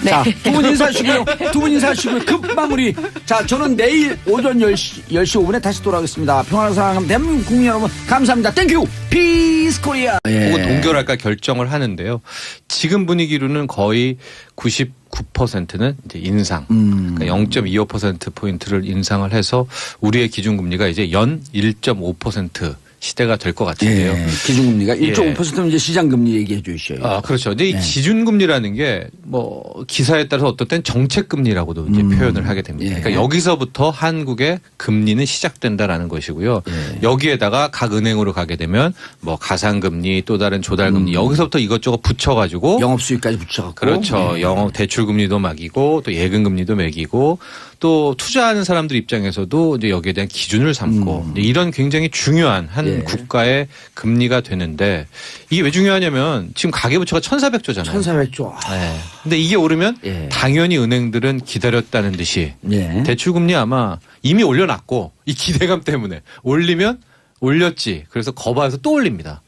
네.
자, 두 분 인사하시고요. 두 분 인사하시고요. 급 마무리. 자, 저는 내일 오전 10시 5분에 다시 돌아오겠습니다. 평화를 사랑하는 대한민국 국민 여러분, 감사합니다. 땡큐! 피스 코리아!
혹은 동결할까 결정을 하는데요. 지금 분위기로는 거의 99%는 이제 인상. 그러니까 0.25%포인트를 인상을 해서 우리의 기준금리가 이제 연 1.5% 시대가 될 것 같은데요.
예, 기준금리가 1.5%는 이제 시장금리 얘기해 주셔요.
아, 그렇죠. 근데 이 기준금리라는 게 뭐 기사에 따라서 어떤 때는 정책금리라고도 이제 표현을 하게 됩니다.
예.
그러니까 여기서부터 한국의 금리는 시작된다라는 것이고요. 여기에다가 각 은행으로 가게 되면 뭐 가상금리 또 다른 조달금리 여기서부터 이것저것 붙여가지고
영업수익까지 붙여갖고.
그렇죠.
네.
영업 대출금리도 매기고 또 예금금리도 매기고 또 투자하는 사람들 입장에서도 이제 여기에 대한 기준을 삼고 이제 이런 굉장히 중요한 한
예.
국가의 금리가 되는데 이게 왜 중요하냐면 지금 가계부채가 1,400조잖아요.
1,400조.
네. 근데 이게 오르면
예.
당연히 은행들은 기다렸다는 듯이
예.
대출금리 아마 이미 올려놨고 이 기대감 때문에 올리면 올렸지. 그래서 거봐서 또 올립니다.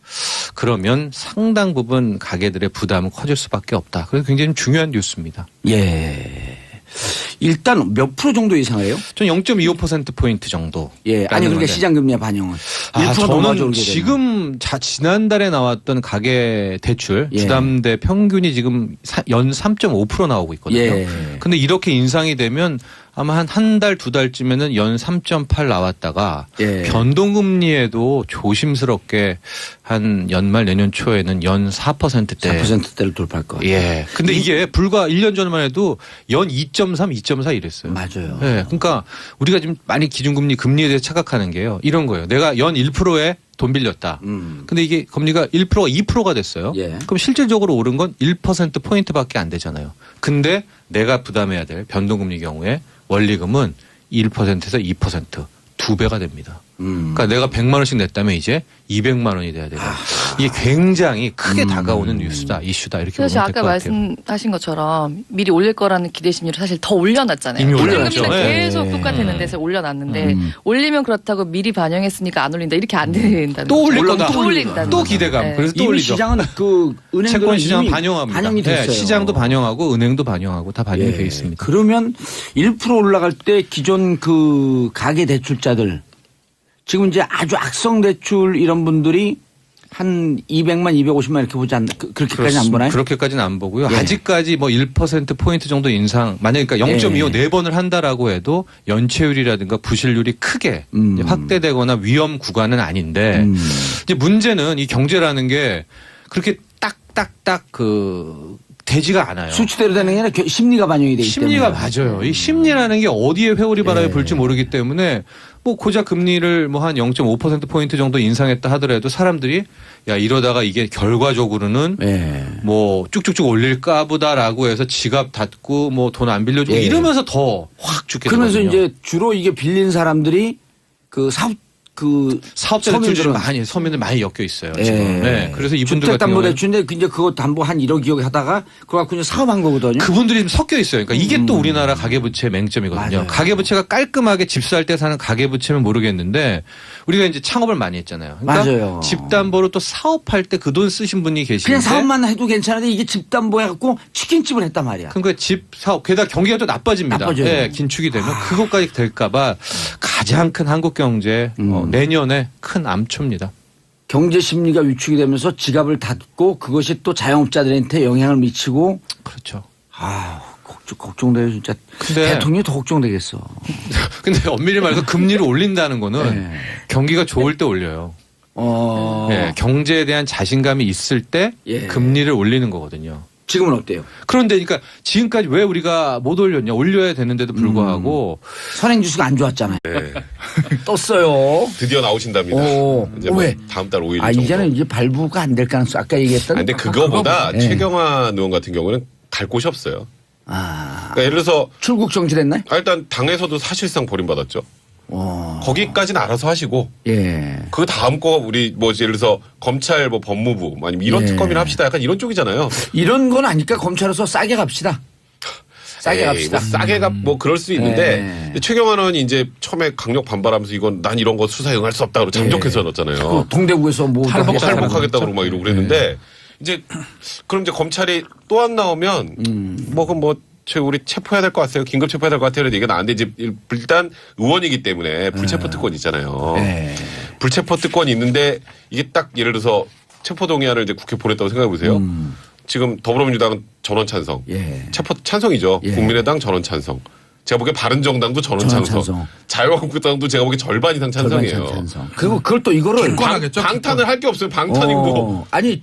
그러면 상당 부분 가계들의 부담은 커질 수밖에 없다. 그래서 굉장히 중요한 뉴스입니다.
예. 일단 몇 프로 정도 이상해요?
전 0.25%포인트 정도.
예. 아니, 그러니까 시장금리의 반영은. 1%
저는
넘어져 오르게 되면.
지금 지난달에 나왔던 가계 대출
예.
주담대 평균이 지금 연 3.5% 나오고 있거든요.
예.
근데 이렇게 인상이 되면 아마 한 달, 두 달쯤에는 연 3.8 나왔다가
예.
변동금리에도 조심스럽게 한 연말 내년 초에는 연 4%대.
4%대를 돌파할 것 같아요.
예. 근데 이게 불과 1년 전만 해도 연 2.3, 2.4 이랬어요.
맞아요.
예. 그러니까 우리가 지금 많이 기준금리 금리에 대해 착각하는 게요. 이런 거예요. 내가 연 1%에 돈 빌렸다. 근데 이게 금리가 1%가 2%가 됐어요.
예.
그럼 실질적으로 오른 건 1%포인트밖에 안 되잖아요. 근데 내가 부담해야 될 변동금리 경우에 원리금은 1%에서 2%, 2배가 됩니다. 그러니까 내가 100만 원씩 냈다면 이제 200만 원이 돼야 돼요. 이게 굉장히 크게 다가오는 뉴스다, 이슈다 이렇게 보면
사실
될
아까
것 같아요.
말씀하신 것처럼 미리 올릴 거라는 기대 심리로 사실 더 올려놨잖아요.
이미
기준금리는
올려놨죠. 예.
계속 똑같았는데 그래서 올려놨는데 올리면 그렇다고 미리 반영했으니까 안 올린다 이렇게 안 된다는
또
거죠.
올릴 거다.
또 올린다는
또
거죠.
기대감.
네.
그래서 또
이미
올리죠.
시장은 그 은행들은
채권 시장
이미
반영합니다.
반영이 됐어요.
네, 시장도 반영하고 은행도 반영하고 다 반영이 돼 있습니다.
그러면 1% 올라갈 때 기존 그 가계 대출자들 지금 이제 아주 악성 대출 이런 분들이 한 200만, 250만 이렇게 보지 않나 그렇게까지 안 보나요?
그렇게까지는 안 보고요.
예.
아직까지 뭐 1%포인트 정도 인상, 만약에 그러니까 0.25
예.
4번을 한다라고 해도 연체율이라든가 부실률이 크게 이제 확대되거나 위험 구간은 아닌데 이제 문제는 이 경제라는 게 그렇게 딱딱딱 되지가 않아요.
수치대로 되는 게 아니라 심리가 반영이 되기
심리가
때문에.
맞아요. 이 심리라는 게 어디에 회오리 바람이 불지 모르기 때문에 뭐 고작 금리를 뭐 한 0.5%포인트 정도 인상했다 하더라도 사람들이 야 이러다가 이게 결과적으로는
예.
뭐 쭉쭉쭉 올릴까 보다라고 해서 지갑 닫고 뭐 돈 안 빌려주고
예.
이러면서 더 확 죽게
그러면서
되거든요.
이제 주로 이게 빌린 사람들이 그
사업자 대출이 많이 서민들 많이 엮여 있어요. 지금. 네. 그래서 이분들 같은 경우에
주택담보대출인데 이제 그거 담보 한 1억 2억 하다가 그거 갖고 이제 사업한 거거든요.
그분들이 좀 섞여 있어요. 그러니까 이게 또 우리나라 가계부채의 맹점이거든요.
맞아요.
가계부채가 깔끔하게 집 살 때 사는 가계부채면 모르겠는데 우리가 이제 창업을 많이 했잖아요. 그러니까
맞아요.
집담보로 또 사업할 때 그 돈 쓰신 분이 계시는데
그냥 사업만 해도 괜찮은데 이게 집담보 해갖고 치킨집을 했단 말이야.
그러니까 집 사업 게다가 경기가 또 나빠집니다.
나빠져요.
네, 긴축이 되면 그것까지 될까봐 가장 큰 한국 경제 내년에 큰 암초입니다.
경제 심리가 위축이 되면서 지갑을 닫고 그것이 또 자영업자들한테 영향을 미치고
그렇죠.
걱정돼요 진짜.
근데-
대통령이 더 걱정되겠어.
근데 엄밀히 말해서 금리를 올린다는 거는
네.
경기가 좋을 때 올려요. 네, 경제에 대한 자신감이 있을 때
예.
금리를 올리는 거거든요.
지금은 어때요?
그런데 그러니까 지금까지 왜 우리가 못 올렸냐? 올려야 되는데도 불구하고
선행지수가 안 좋았잖아요.
네.
떴어요.
드디어 나오신답니다.
오.
이제 뭐
왜?
다음 달 5일
아
정도.
이제는 이제 발부가 안 될 가능성 아까 얘기했던.
근데 그거보다
예.
최경환 의원 같은 경우는 갈 곳이 없어요.
아
그러니까 예를 들어서
출국 정지됐나요?
일단 당에서도 사실상 버림받았죠. 거기까지는 알아서 하시고
예.
그 다음 거 우리 뭐 예를 들어서 검찰 뭐 법무부 아니면 이런
예.
특검이나 합시다 약간 이런 쪽이잖아요.
이런 건 아니까 검찰에서 싸게 갑시다. 싸게 갑시다.
뭐 싸게가 뭐 그럴 수 있는데 최경환 의원이 이제 처음에 강력 반발하면서 이건 난 이런 거 수사에 응할 수 없다고 잠적해서 넣었잖아요.
동대구에서 뭐
할복하겠다고 막 이러고 그랬는데 이제 그럼 이제 검찰이 또 안 나오면 우리 체포해야 될 것 같아요. 긴급 체포해야 될 것 같아요. 그래도 이게 나는데 이제 일단 의원이기 때문에 불체포 특권 있잖아요. 불체포 특권이 있는데 이게 딱 예를 들어서 체포 동의안을 이제 국회 보냈다고 생각해 보세요. 지금 더불어민주당은 전원 찬성. 체포 찬성이죠. 국민의당 전원 찬성. 제가 보기에 바른정당도 전원 찬성. 자유한국당도 제가 보기에 절반 이상 찬성이에요.
그리고 그걸 또 이거를
방탄을 할 게 없어요. 방탄이고.
아니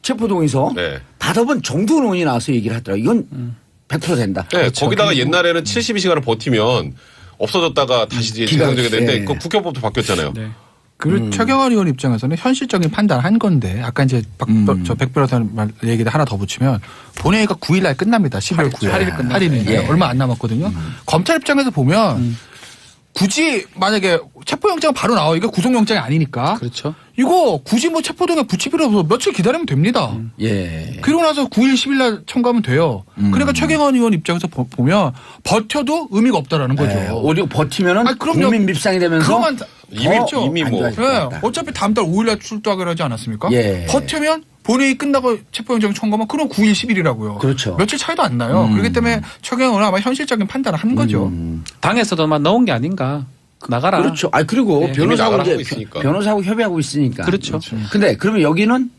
체포동의서 받아본 정두원 의원이 나와서 얘기를 하더라고요. 이건 100% 된다.
네, 그렇죠. 거기다가 옛날에는 72시간을 버티면 없어졌다가 다시 정상적이 되는데 그 국회법도 바뀌었잖아요.
네. 그 최경환 의원 입장에서는 현실적인 판단을 한 건데 아까 이제 백 변호사님 얘기를 하나 더 붙이면 본회의가 9일날 끝납니다. 12월 9일. 8일인데 얼마 안 남았거든요. 검찰 입장에서 보면 굳이 만약에 체포영장 바로 나와 이게 구속영장이 아니니까.
그렇죠.
이거 굳이 뭐 체포동에 붙일 필요 없어 며칠 기다리면 됩니다. 그리고 나서 9일 10일날 청구하면 돼요. 그러니까 최경환 의원 입장에서 보면 버텨도 의미가 없다라는 거죠.
오히려 버티면은 국민 밉상이 되면서
이미 뭐.
어차피 다음 달 5일날 출두하기로 하지 않았습니까? 버티면 본회의 끝나고 체포영장 청구하면 그럼 9일 10일이라고요.
그렇죠.
며칠 차이도 안 나요. 그렇기 때문에 최경환 의원은 아마 현실적인 판단을 한 거죠.
당에서도만 넣은 게 아닌가. 나가라.
그렇죠. 그리고 변호사하고 협의하고 있으니까.
그렇죠.
근데 그러면 여기는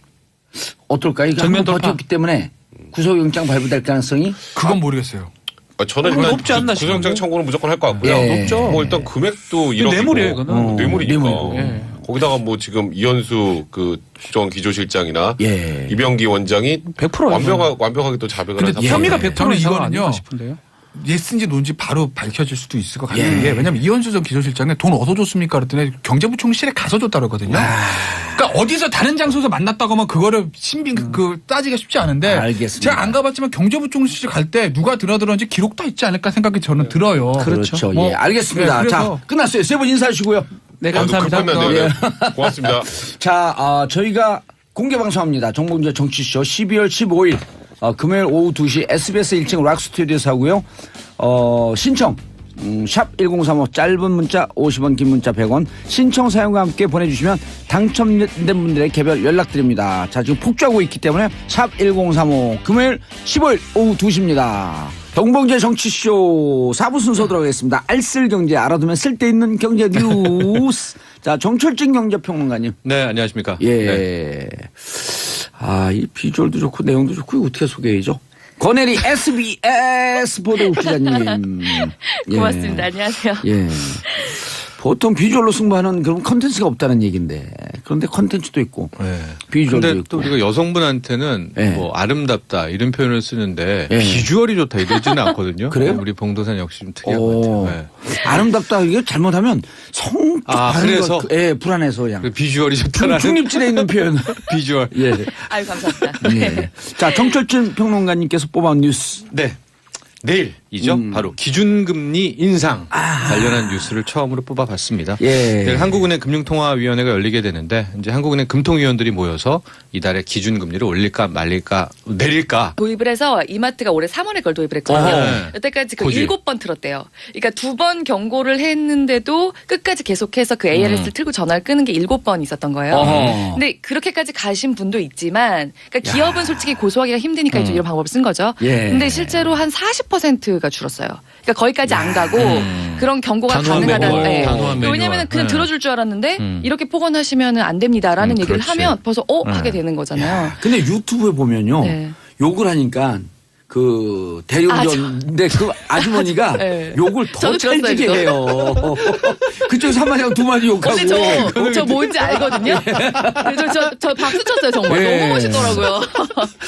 어떨까요? 이거
정면
한번
돌파.
버텼기 때문에 구속영장 발부될 가능성이
그건 모르겠어요.
저는 일단
높지 않나
구속영장 청구는 무조건 할 것 같고요.
높죠.
뭐 일단 금액도 1억이고.
뇌물이에요, 이거는.
뇌물이니까.
뇌물이고.
거기다가 뭐 지금 이현수 그 국정원 기조실장이나 이병기 원장이
100%
완벽하게 또 자백을
근데
해서
혐의가
저는
100% 이상은
이거는요.
아닌가 싶은데요.
예스인지 노인지 바로 밝혀질 수도 있을 것 같은 게 왜냐하면 이현수 전 기조실장에 돈 어디서 줬습니까? 그랬더니 경제부총실에 가서 줬다고 그러거든요. 그러니까 어디서 다른 장소에서 만났다고 하면 그거를 따지기가 쉽지 않은데
알겠습니다.
제가 안 가봤지만 경제부총실 갈 때 누가 들어들었는지 기록도 있지 않을까 생각이 저는 들어요.
그렇죠.
뭐,
알겠습니다.
그래서
자, 끝났어요. 세 분 인사하시고요.
네, 감사합니다.
네. 고맙습니다.
자, 저희가 공개 방송합니다. 정봉재 정치쇼 12월 15일 금요일 오후 2시 SBS 1층 락스튜디오에서 하고요. 신청 샵 1035 짧은 문자 50원 긴 문자 100원 신청 사연과 함께 보내주시면 당첨된 분들의 개별 연락드립니다. 자, 지금 폭주하고 있기 때문에 샵 1035 금요일 15일 오후 2시입니다. 정봉재 정치쇼 4부 순서 들어가겠습니다. 알쓸경제 알아두면 쓸데있는 경제 뉴스. 자, 정철진 경제평론가님.
네, 안녕하십니까.
네. 이 비주얼도 좋고 내용도 좋고 이거 어떻게 소개해야죠? 권혜리 SBS 보도국 기자님.
고맙습니다. 안녕하세요.
보통 비주얼로 승부하는 그런 컨텐츠가 없다는 얘기인데 그런데 컨텐츠도 있고 비주얼도
근데
있고.
또 우리가 여성분한테는 뭐 아름답다 이런 표현을 쓰는데 비주얼이 좋다 이러지는 않거든요.
그래요?
우리 봉도산 역시 좀 특이한 것 같아요.
아름답다 이게 잘못하면 성적
그래서
불안해서 그냥
비주얼이 좋다라는
중립진에 있는 표현.
비주얼.
아유, 감사합니다.
자, 정철진 평론가님께서 뽑아온 뉴스.
네. 내일이죠. 바로 기준금리 인상 관련한 뉴스를 처음으로 뽑아봤습니다. 내일 한국은행 금융통화위원회가 열리게 되는데 이제 한국은행 금통위원들이 모여서 이달에 기준금리를 올릴까 말릴까 내릴까.
도입을 해서 이마트가 올해 3월에 그걸 도입을 했거든요. 여태까지 그 7번 틀었대요. 그러니까 2번 경고를 했는데도 끝까지 계속해서 그 ARS를 틀고 전화를 끄는 게 7번 있었던 거예요. 근데 그렇게까지 가신 분도 있지만 그러니까 기업은 솔직히 고소하기가 힘드니까 이제 이런 방법을 쓴 거죠. 근데 실제로 한 40%가 줄었어요. 그러니까 거기까지 안 가고 그런 경고가 가능하다는. 왜냐하면 그냥 들어줄 줄 알았는데 이렇게 폭언하시면 안 됩니다라는 얘기를 하면 벌써 하게 되는 거잖아요.
근데 유튜브에 보면요. 욕을 하니까 그 대리운전인데 그 아주머니가 욕을 더 찰지게 해요. 그쪽에서 한 마디하고 두 마디 욕하고.
근데 저 뭔지 알거든요. 저 박수 쳤어요 정말. 너무 멋있더라고요.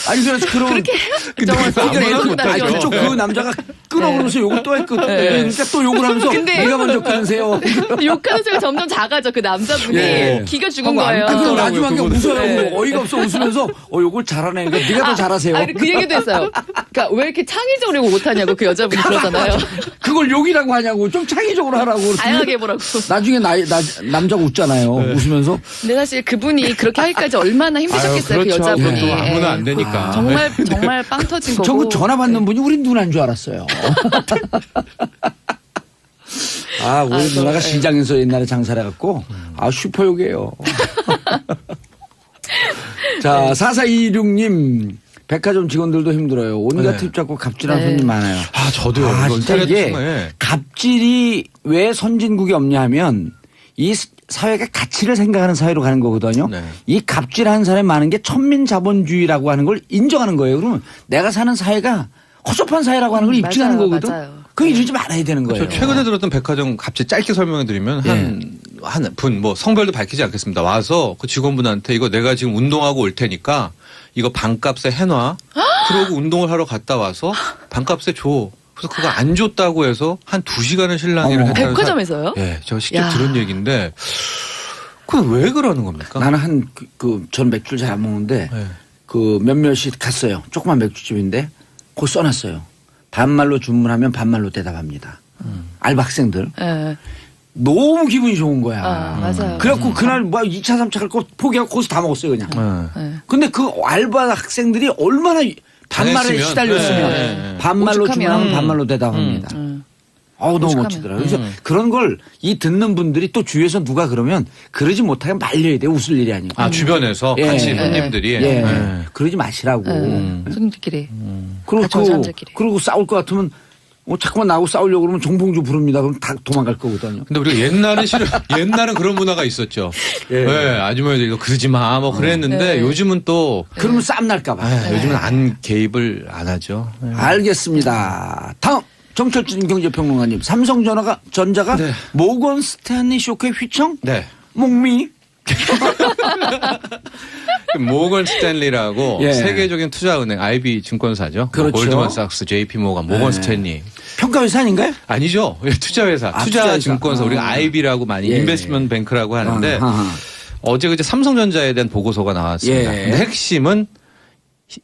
아니 그래서 그렇게 그쪽 그 남자가 끊어오면서 욕을 또 했거든요. 그러니까 또 욕을 하면서 내가 먼저 끊으세요.
욕하는 소리가 점점 작아져. 그 남자분이 기가 죽은 거예요.
그래서 나중에 웃어요. 어이가 없어 웃으면서 욕을 잘하네. 그러니까 네가 더 잘하세요.
그 얘기도 했어요. 그러니까 왜 이렇게 창의적으로 못하냐고 그 여자분이 그러잖아요.
그 그걸 욕이라고 하냐고. 좀 창의적으로 하라고.
다양하게 해보라고.
나중에 남자가 웃잖아요. 웃으면서.
근데 사실 그분이 그렇게 하기까지 얼마나 힘드셨겠어요.
아유,
그
그렇죠.
여자분이.
그것도
예.
아무나 안 되니까.
정말 빵 터진 거고.
저거 전화 받는 분이 우리 누나인 줄 알았어요. 우리
아이고,
누나가
예.
시장에서 옛날에 장사를 해갖고, 슈퍼욕이에요. 자, 4426님. 백화점 직원들도 힘들어요. 온갖 팁 잡고 갑질하는
네.
손님 많아요.
저도요. 이거
진짜
인터넷
이게
통해.
갑질이 왜 선진국이 없냐 하면 이 사회가 가치를 생각하는 사회로 가는 거거든요.
네.
이 갑질하는 사람이 많은 게 천민자본주의라고 하는 걸 인정하는 거예요. 그러면 내가 사는 사회가 허접한 사회라고 하는 걸 입증하는
맞아요,
거거든.
맞아요.
그거 이러지 말아야 되는 거예요.
최근에 들었던 백화점 갑질 짧게 설명해 드리면 한 분 뭐 성별도 밝히지 않겠습니다. 와서 그 직원분한테 이거 내가 지금 운동하고 올 테니까 이거 반값에 해놔. 그러고 운동을 하러 갔다 와서 반값에 줘. 그래서 그거 안 줬다고 해서 한 2시간을 실랑이를 했다는
백화점에서요?
예, 제가 직접
야.
들은 얘기인데 그건 왜 그러는 겁니까?
나는 전 맥주를 잘 안 먹는데
네.
그 몇몇이 갔어요. 조그만 맥주집인데 그거 써놨어요. 반말로 주문하면 반말로 대답합니다. 알바 학생들.
예.
너무 기분이 좋은 거야.
맞아요.
그래갖고 그날 뭐 2차, 3차 갈 거 포기하고 거기서 다 먹었어요, 그냥.
예.
근데 그 알바 학생들이 얼마나 반말에
당했으면.
시달렸으면
네.
반말로
오죽하면.
주문하면 반말로 대답합니다. 너무
오죽하면.
멋지더라고요. 그래서 그런 걸 이 듣는 분들이 또 주위에서 누가 그러면 그러지 못하게 말려야 돼. 웃을 일이 아니고.
주변에서
예.
같이
예.
손님들이
예. 그러지 마시라고.
손님들끼리.
그리고
같이 온 사람들끼리.
그리고 싸울 것 같으면 자꾸만 나하고 싸우려고 그러면 정봉주 부릅니다. 그럼 다 도망갈 거거든요.
근데 우리가 옛날은 그런 문화가 있었죠.
예.
아주머니들 이거 그러지 마, 뭐 그랬는데 요즘은 또
그러면 싸움 날까봐.
요즘은 안 개입을 안 하죠.
알겠습니다. 다음 정철진 경제평론가님. 삼성전자가 모건 스탠리 쇼크의 휘청?
네.
목미?
모건 스탠리라고
예.
세계적인 투자은행 IB 증권사죠.
그렇죠.
골드만삭스, JP 모건, 모건 스탠리.
평가회사 아닌가요?
아니죠. 투자회사,
투자회사.
투자증권사. 우리가 IB라고 많이
예.
인베스트먼트 뱅크라고 하는데
아하.
어제 그제 삼성전자에 대한 보고서가 나왔습니다.
예.
근데 핵심은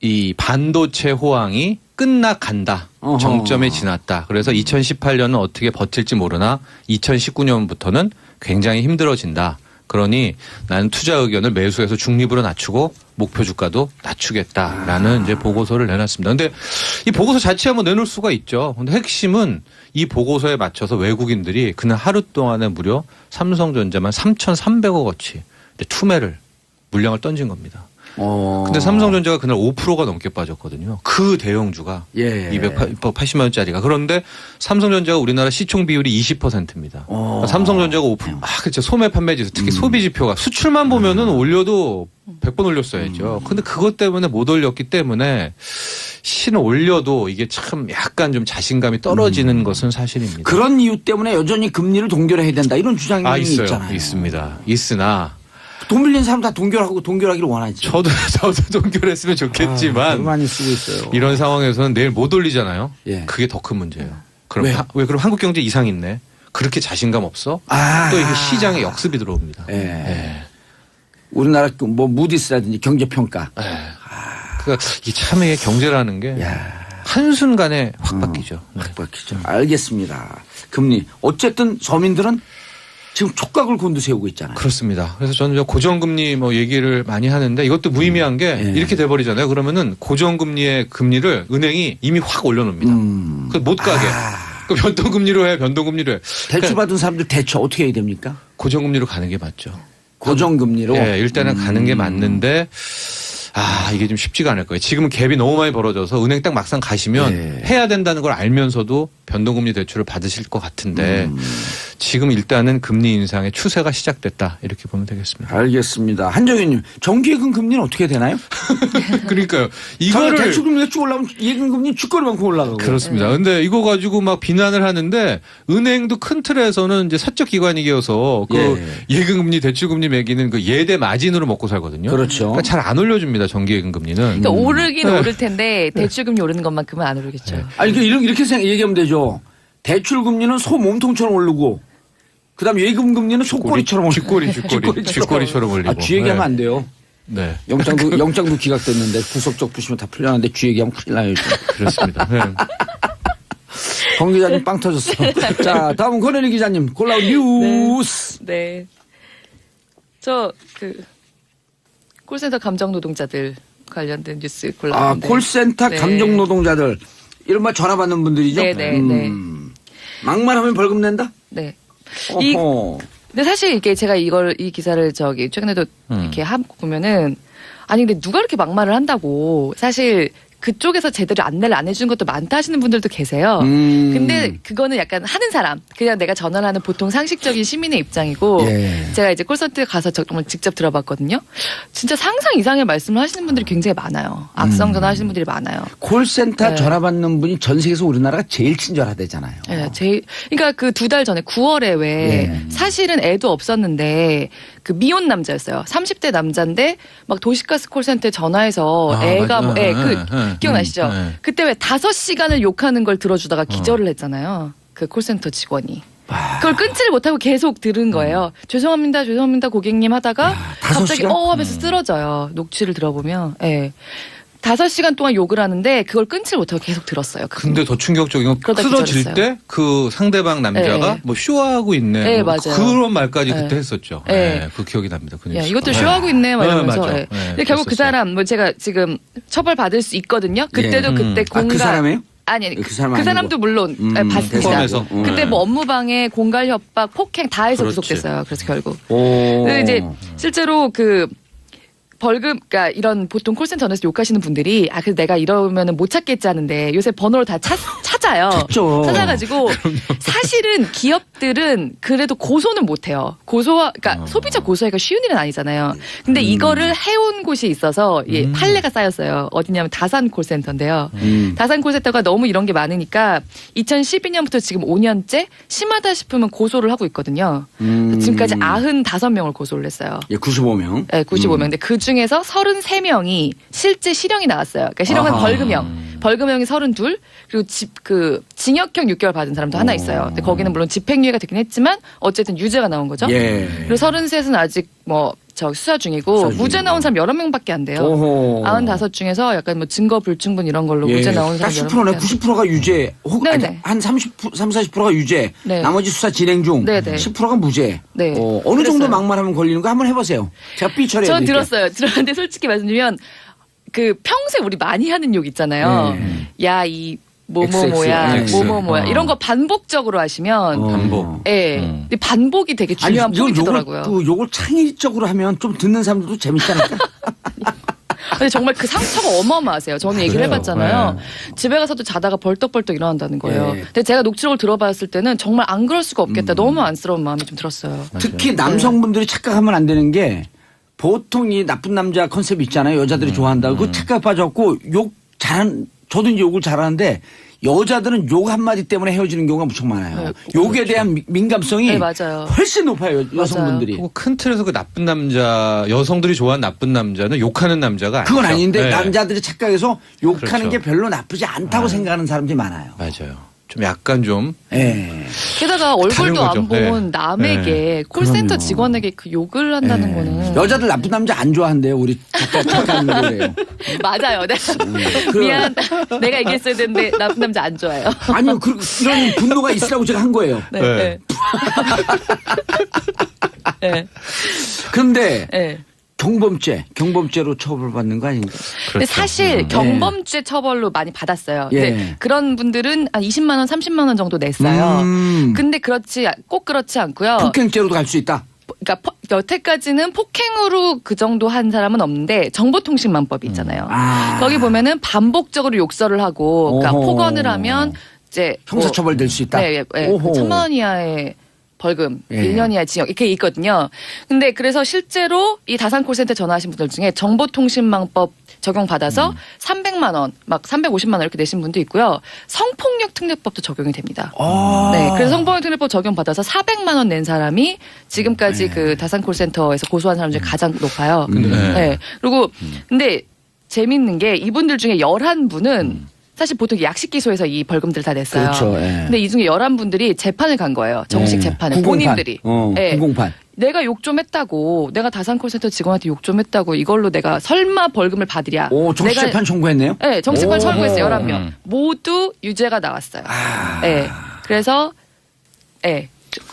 이 반도체 호황이 끝나간다.
어허.
정점에 지났다. 그래서 2018년은 어떻게 버틸지 모르나 2019년부터는 굉장히 힘들어진다. 그러니 나는 투자 의견을 매수해서 중립으로 낮추고 목표 주가도 낮추겠다라는 이제 보고서를 내놨습니다. 근데 이 보고서 자체 한번 내놓을 수가 있죠. 근데 핵심은 이 보고서에 맞춰서 외국인들이 그날 하루 동안에 무려 삼성전자만 3,300억어치 투매를 물량을 던진 겁니다. 근데 삼성전자가 그날 5%가 넘게 빠졌거든요. 그 대형주가
예.
280만 원짜리가. 그런데 삼성전자가 우리나라 시총 비율이 20%입니다. 삼성전자가 5%. 그렇죠. 소매 판매지수 특히 소비 지표가 수출만 보면은 올려도 100번 올렸어야죠. 근데 그것 때문에 못 올렸기 때문에 신 올려도 이게 참 약간 좀 자신감이 떨어지는 것은 사실입니다.
그런 이유 때문에 여전히 금리를 동결해야 된다. 이런 주장이
있어요.
있잖아요.
있습니다. 있으나
돈 빌린 사람 다 동결하기를 원하지.
저도 동결했으면 좋겠지만
많이 쓰고 있어요.
이런 상황에서는 내일 못 올리잖아요.
예.
그게 더 큰 문제예요. 그럼
왜?
왜 그럼 한국 경제 이상 있네. 그렇게 자신감 없어? 또 이게 시장에 역습이 들어옵니다.
예. 우리나라 뭐 무디스라든지 경제평가.
그러니까 이 참의 경제라는 게 한순간에 확 바뀌죠.
확 바뀌죠. 알겠습니다. 금리. 어쨌든 서민들은 지금 촉각을 곤두세우고 있잖아요.
그렇습니다. 그래서 저는 고정금리 뭐 얘기를 많이 하는데 이것도 무의미한 게 이렇게 돼버리잖아요. 그러면은 고정금리의 금리를 은행이 이미 확 올려놓습니다. 못 가게. 그 변동금리로 해, 변동금리로 해.
대출 받은 사람들 대처 어떻게 해야 됩니까?
고정금리로 가는 게 맞죠.
고정금리로?
예, 일단은 가는 게 맞는데 이게 좀 쉽지가 않을 거예요. 지금은 갭이 너무 많이 벌어져서 은행 딱 막상 가시면 해야 된다는 걸 알면서도 변동금리 대출을 받으실 것 같은데 지금 일단은 금리 인상의 추세가 시작됐다 이렇게 보면 되겠습니다.
알겠습니다. 한정현님, 정기예금 금리는 어떻게 되나요?
그러니까요. 이거를
대출금리가 쭉 올라오면 예금금리 죽거리만큼 올라가고.
그렇습니다. 근데 이거 가지고 막 비난을 하는데 은행도 큰 틀에서는 이제 사적 기관이어서 그 예금금리, 대출금리 매기는 그 예대 마진으로 먹고 살거든요.
그렇죠.
그러니까 잘 안 올려줍니다. 정기예금 금리는.
그러니까 오르긴 오를 텐데 대출금리 오르는 것만큼은 안 오르겠죠.
아니 이렇게 얘기하면 되죠. 대출금리는 소 몸통처럼 오르고 그다음 예금금리는 속꼬리처럼 올리고.
쥐꼬리처럼 올리고.
쥐 얘기하면 안 돼요.
네.
영장도 기각됐는데 구속적 부시면 다 풀려나는데 쥐 얘기하면 큰일 나요.
그렇습니다. 네.
권 기자님 빵 터졌어. 자, 다음은 권현희 기자님 골라온 뉴스.
네. 저 콜센터 감정 노동자들 관련된 뉴스 골랐는데.
콜센터
네.
감정 노동자들 이른바 전화 받는 분들이죠.
네네.
막말하면 벌금 낸다.
네.
어허.
근데 사실 이게 제가 이 기사를 최근에도 이렇게 하고 보면은 아니 근데 누가 이렇게 막말을 한다고 사실 그쪽에서 제대로 안내를 안 해준 것도 많다 하시는 분들도 계세요. 근데 그거는 약간 하는 사람, 그냥 내가 전화를 하는 보통 상식적인 시민의 입장이고 제가 이제 콜센터에 가서 정말 직접 들어봤거든요. 진짜 상상 이상의 말씀을 하시는 분들이 굉장히 많아요. 악성 전화 하시는 분들이 많아요.
콜센터 전화 받는 분이 전 세계에서 우리나라가 제일 친절하대잖아요.
네, 그러니까 그 2달 전에 9월에 왜 사실은 애도 없었는데 그 미혼 남자였어요. 30대 남자인데 막 도시가스 콜센터에 전화해서 애가 기억나시죠? 그때 왜 5시간을 욕하는 걸 들어주다가 기절을 했잖아요. 그 콜센터 직원이. 그걸 끊지를 못하고 계속 들은 거예요. 죄송합니다, 고객님 하다가 갑자기 하면서 쓰러져요. 녹취를 들어보면. 예. 5시간 동안 욕을 하는데 그걸 끊지 못하고 계속 들었어요.
근데 더 충격적인 건 쓰러질 때 그 상대방 남자가 뭐 쇼하고 있네.
네,
뭐
맞아요.
그런 말까지 그때 했었죠.
네.
그 기억이 납니다. 그
야, 이것도 쇼하고 있네. 막 이러면서.
맞아.
예. 근데 결국 그 사람 제가 지금 처벌 받을 수 있거든요. 그때도 그때
그 사람이에요?
아니,
그 사람
그 사람도 물론 봤습니다.
포함해서.
그때 뭐 업무방해, 공갈 협박, 폭행 다 해서 구속됐어요. 그래서 결국. 근데 이제 실제로 그러니까 이런 보통 콜센터에서 욕하시는 분들이 그래서 내가 이러면은 못 찾겠지 하는데 요새 번호를 다 찾아요.
찾죠.
찾아가지고 사실은 기업들은 그래도 고소는 못 해요. 그러니까 소비자 고소하기가 쉬운 일은 아니잖아요. 근데 이거를 해온 곳이 있어서 판례가 쌓였어요. 어디냐면 다산 콜센터인데요. 다산 콜센터가 너무 이런 게 많으니까 2012년부터 지금 5년째 심하다 싶으면 고소를 하고 있거든요. 지금까지 95명을 고소를 했어요.
95명.
네, 95명. 근데 그 중에서 33명이 실제 실형이 나왔어요. 그러니까 실형은 벌금형. 벌금형이 32, 그리고 징역형 6개월 받은 사람도 하나 있어요. 근데 거기는 물론 집행유예가 되긴 했지만 어쨌든 유죄가 나온 거죠. 그리고 33은 아직 수사 중이고 무죄 나온 사람 여러 명밖에 안 돼요. 95 중에서 약간 뭐 증거 불충분 이런 걸로 무죄 나온 사람 여러
10%네.
명밖에
90%가 유죄. 한 40%가 유죄.
네.
나머지 수사 진행 중.
네네.
10%가 무죄.
네.
어느 정도
그랬어요.
막말하면 걸리는 거 한번 해보세요. 제가 삐처리해
전
드릴게요.
들었는데 솔직히 말씀드리면 평소에 우리 많이 하는 욕 있잖아요. 야, 이 뭐뭐뭐야,
XX.
뭐뭐뭐야 이런 거 반복적으로 하시면
반복.
근데 반복이 되게 중요한 포인트더라고요.
욕을 창의적으로 하면 좀 듣는 사람들도 재밌다니까.
근데 정말 그 상처가 어마어마하세요. 저는 얘기를 해봤잖아요. 집에 가서도 자다가 벌떡벌떡 일어난다는 거예요. 근데 제가 녹취록을 들어봤을 때는 정말 안 그럴 수가 없겠다. 너무 안쓰러운 마음이 좀 들었어요.
특히 남성분들이 착각하면 안 되는 게 보통 이 나쁜 남자 컨셉 있잖아요. 여자들이 좋아한다고. 그 착각 빠졌고 저도 이제 욕을 잘하는데 여자들은 욕 한마디 때문에 헤어지는 경우가 무척 많아요. 욕에 대한 민감성이
맞아요.
훨씬 높아요. 여성분들이.
그리고 큰 틀에서 그 나쁜 남자, 여성들이 좋아하는 나쁜 남자는 욕하는 남자가 아니죠.
그건 아닌데
네.
남자들이 착각해서 욕하는
그렇죠.
게 별로 나쁘지 않다고 생각하는 사람들이 많아요.
맞아요. 좀 약간 좀.
게다가 얼굴도 안 본 남에게 콜센터
그럼요.
직원에게 그 욕을 한다는 거는
여자들 나쁜 남자 안 좋아한대요. 우리 작가님들 그래요.
맞아요. 미안. 내가 얘기했어야 되는데 나쁜 남자 안 좋아해요.
아니요. 이런 분노가 있으라고 제가 한 거예요.
네. 네.
그런데
네.
경범죄로 처벌받는 거 아닌가?
근데 사실 경범죄 처벌로 많이 받았어요. 근데 그런 분들은 한 20만 원, 30만 원 정도 냈어요. 근데 꼭 그렇지 않고요.
폭행죄로도 갈 수 있다.
그러니까 여태까지는 폭행으로 그 정도 한 사람은 없는데 정보통신망법이 있잖아요. 거기 보면은 반복적으로 욕설을 하고 그러니까 폭언을 하면 이제
형사처벌 될 수 있다.
네, 1,000만 원 이하의 벌금, 1년 이하의 징역 이렇게 있거든요. 근데 그래서 실제로 이 다산 콜센터 전화하신 분들 중에 정보통신망법 적용받아서 300만 원, 막 350만 원 이렇게 내신 분도 있고요. 성폭력 특례법도 적용이 됩니다. 네, 그래서 성폭력 특례법 적용받아서 400만 원 낸 사람이 지금까지 그 다산 콜센터에서 고소한 사람 중에 가장 높아요. 네. 그리고 근데 재밌는 게 이분들 중에 11분은 사실 보통 약식기소에서 이 벌금들 다 냈어요.
그렇죠.
근데 이 중에 11분들이 재판을 간 거예요. 정식 재판을.
공공판.
본인들이.
공공판.
내가 욕 좀 했다고, 내가 다산콜센터 직원한테 욕 좀 했다고 이걸로 내가 설마 벌금을 받으랴.
오, 정치재판 청구했네요?
네, 정치재판
오.
청구했어요. 11명. 모두 유죄가 나왔어요. 네. 그래서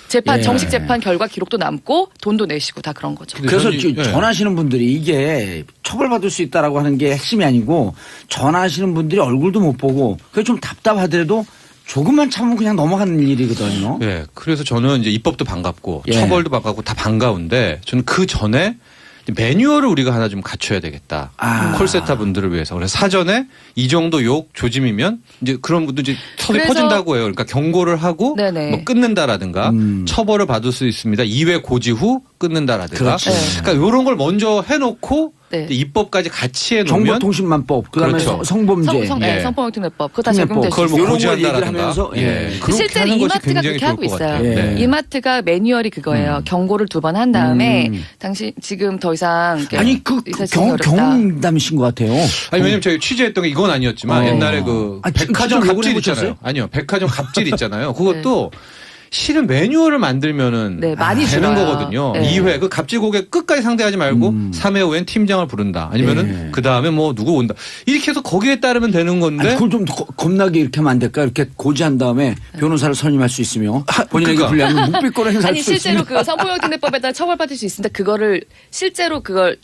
재판
예.
정식 재판 결과 기록도 남고 돈도 내시고 다 그런 거죠.
그래서
저는
전화하시는 분들이 이게 처벌받을 수 있다라고 하는 게 핵심이 아니고 전화하시는 분들이 얼굴도 못 보고 그게 좀 답답하더라도 조금만 참으면 그냥 넘어가는 일이거든요.
예. 그래서 저는 이제 입법도 반갑고
예.
처벌도 반갑고 다 반가운데 저는 그 전에 매뉴얼을 우리가 하나 좀 갖춰야 되겠다. 콜세터 분들을 위해서. 그래서 사전에 이 정도 욕 조짐이면 이제 그런 분들 이제 턱이
그래서-
퍼진다고 해요. 그러니까 경고를 하고
네네.
뭐 끊는다라든가 처벌을 받을 수 있습니다. 2회 고지 후 끊는다라든가.
그렇지.
그러니까 이런 걸 먼저 해놓고
네.
이제 입법까지 같이 해놓으면
정보통신망법, 그다음에
그렇죠.
성범죄.
예.
성폭력특례법 그거 다
특례법.
적용될 수
그걸 뭐
있어요.
이런 거 얘기를
고지한다라든가.
하면서, 예.
그렇게
실제로
하는 것이
이마트가
굉장히
그렇게
좋을
하고
것
있어요.
같아요.
예.
이마트가 매뉴얼이 그거예요. 경고를 2번 한 다음에 당신 지금 더 이상 이렇게
아니 그
의사소통이 어렵다.
경험담이신 것 같아요.
아니 왜냐면 저희 취재했던 게 이건 아니었지만 옛날에 그
아,
백화점
직접
갑질
해보셨어요?
있잖아요. 아니요, 백화점 갑질 있잖아요. 그것도 실은 매뉴얼을 만들면은
네, 많이
되는
줄어요.
거거든요.
네.
2회 그 갑질 고객 끝까지 상대하지 말고 3회 후엔 팀장을 부른다. 아니면은
네.
그 다음에 뭐 누구 온다. 이렇게 해서 거기에 따르면 되는 건데.
아니, 그걸 좀 겁나게 이렇게 하면 안 될까? 이렇게 고지한 다음에 변호사를 선임할 수 있으며 본인에게
그러니까.
불리하면 묵비권을 행사할
아니
수
실제로
있습니다.
그 성폭력특례법에 따라 처벌받을 수 있습니다. 그거를 실제로 그걸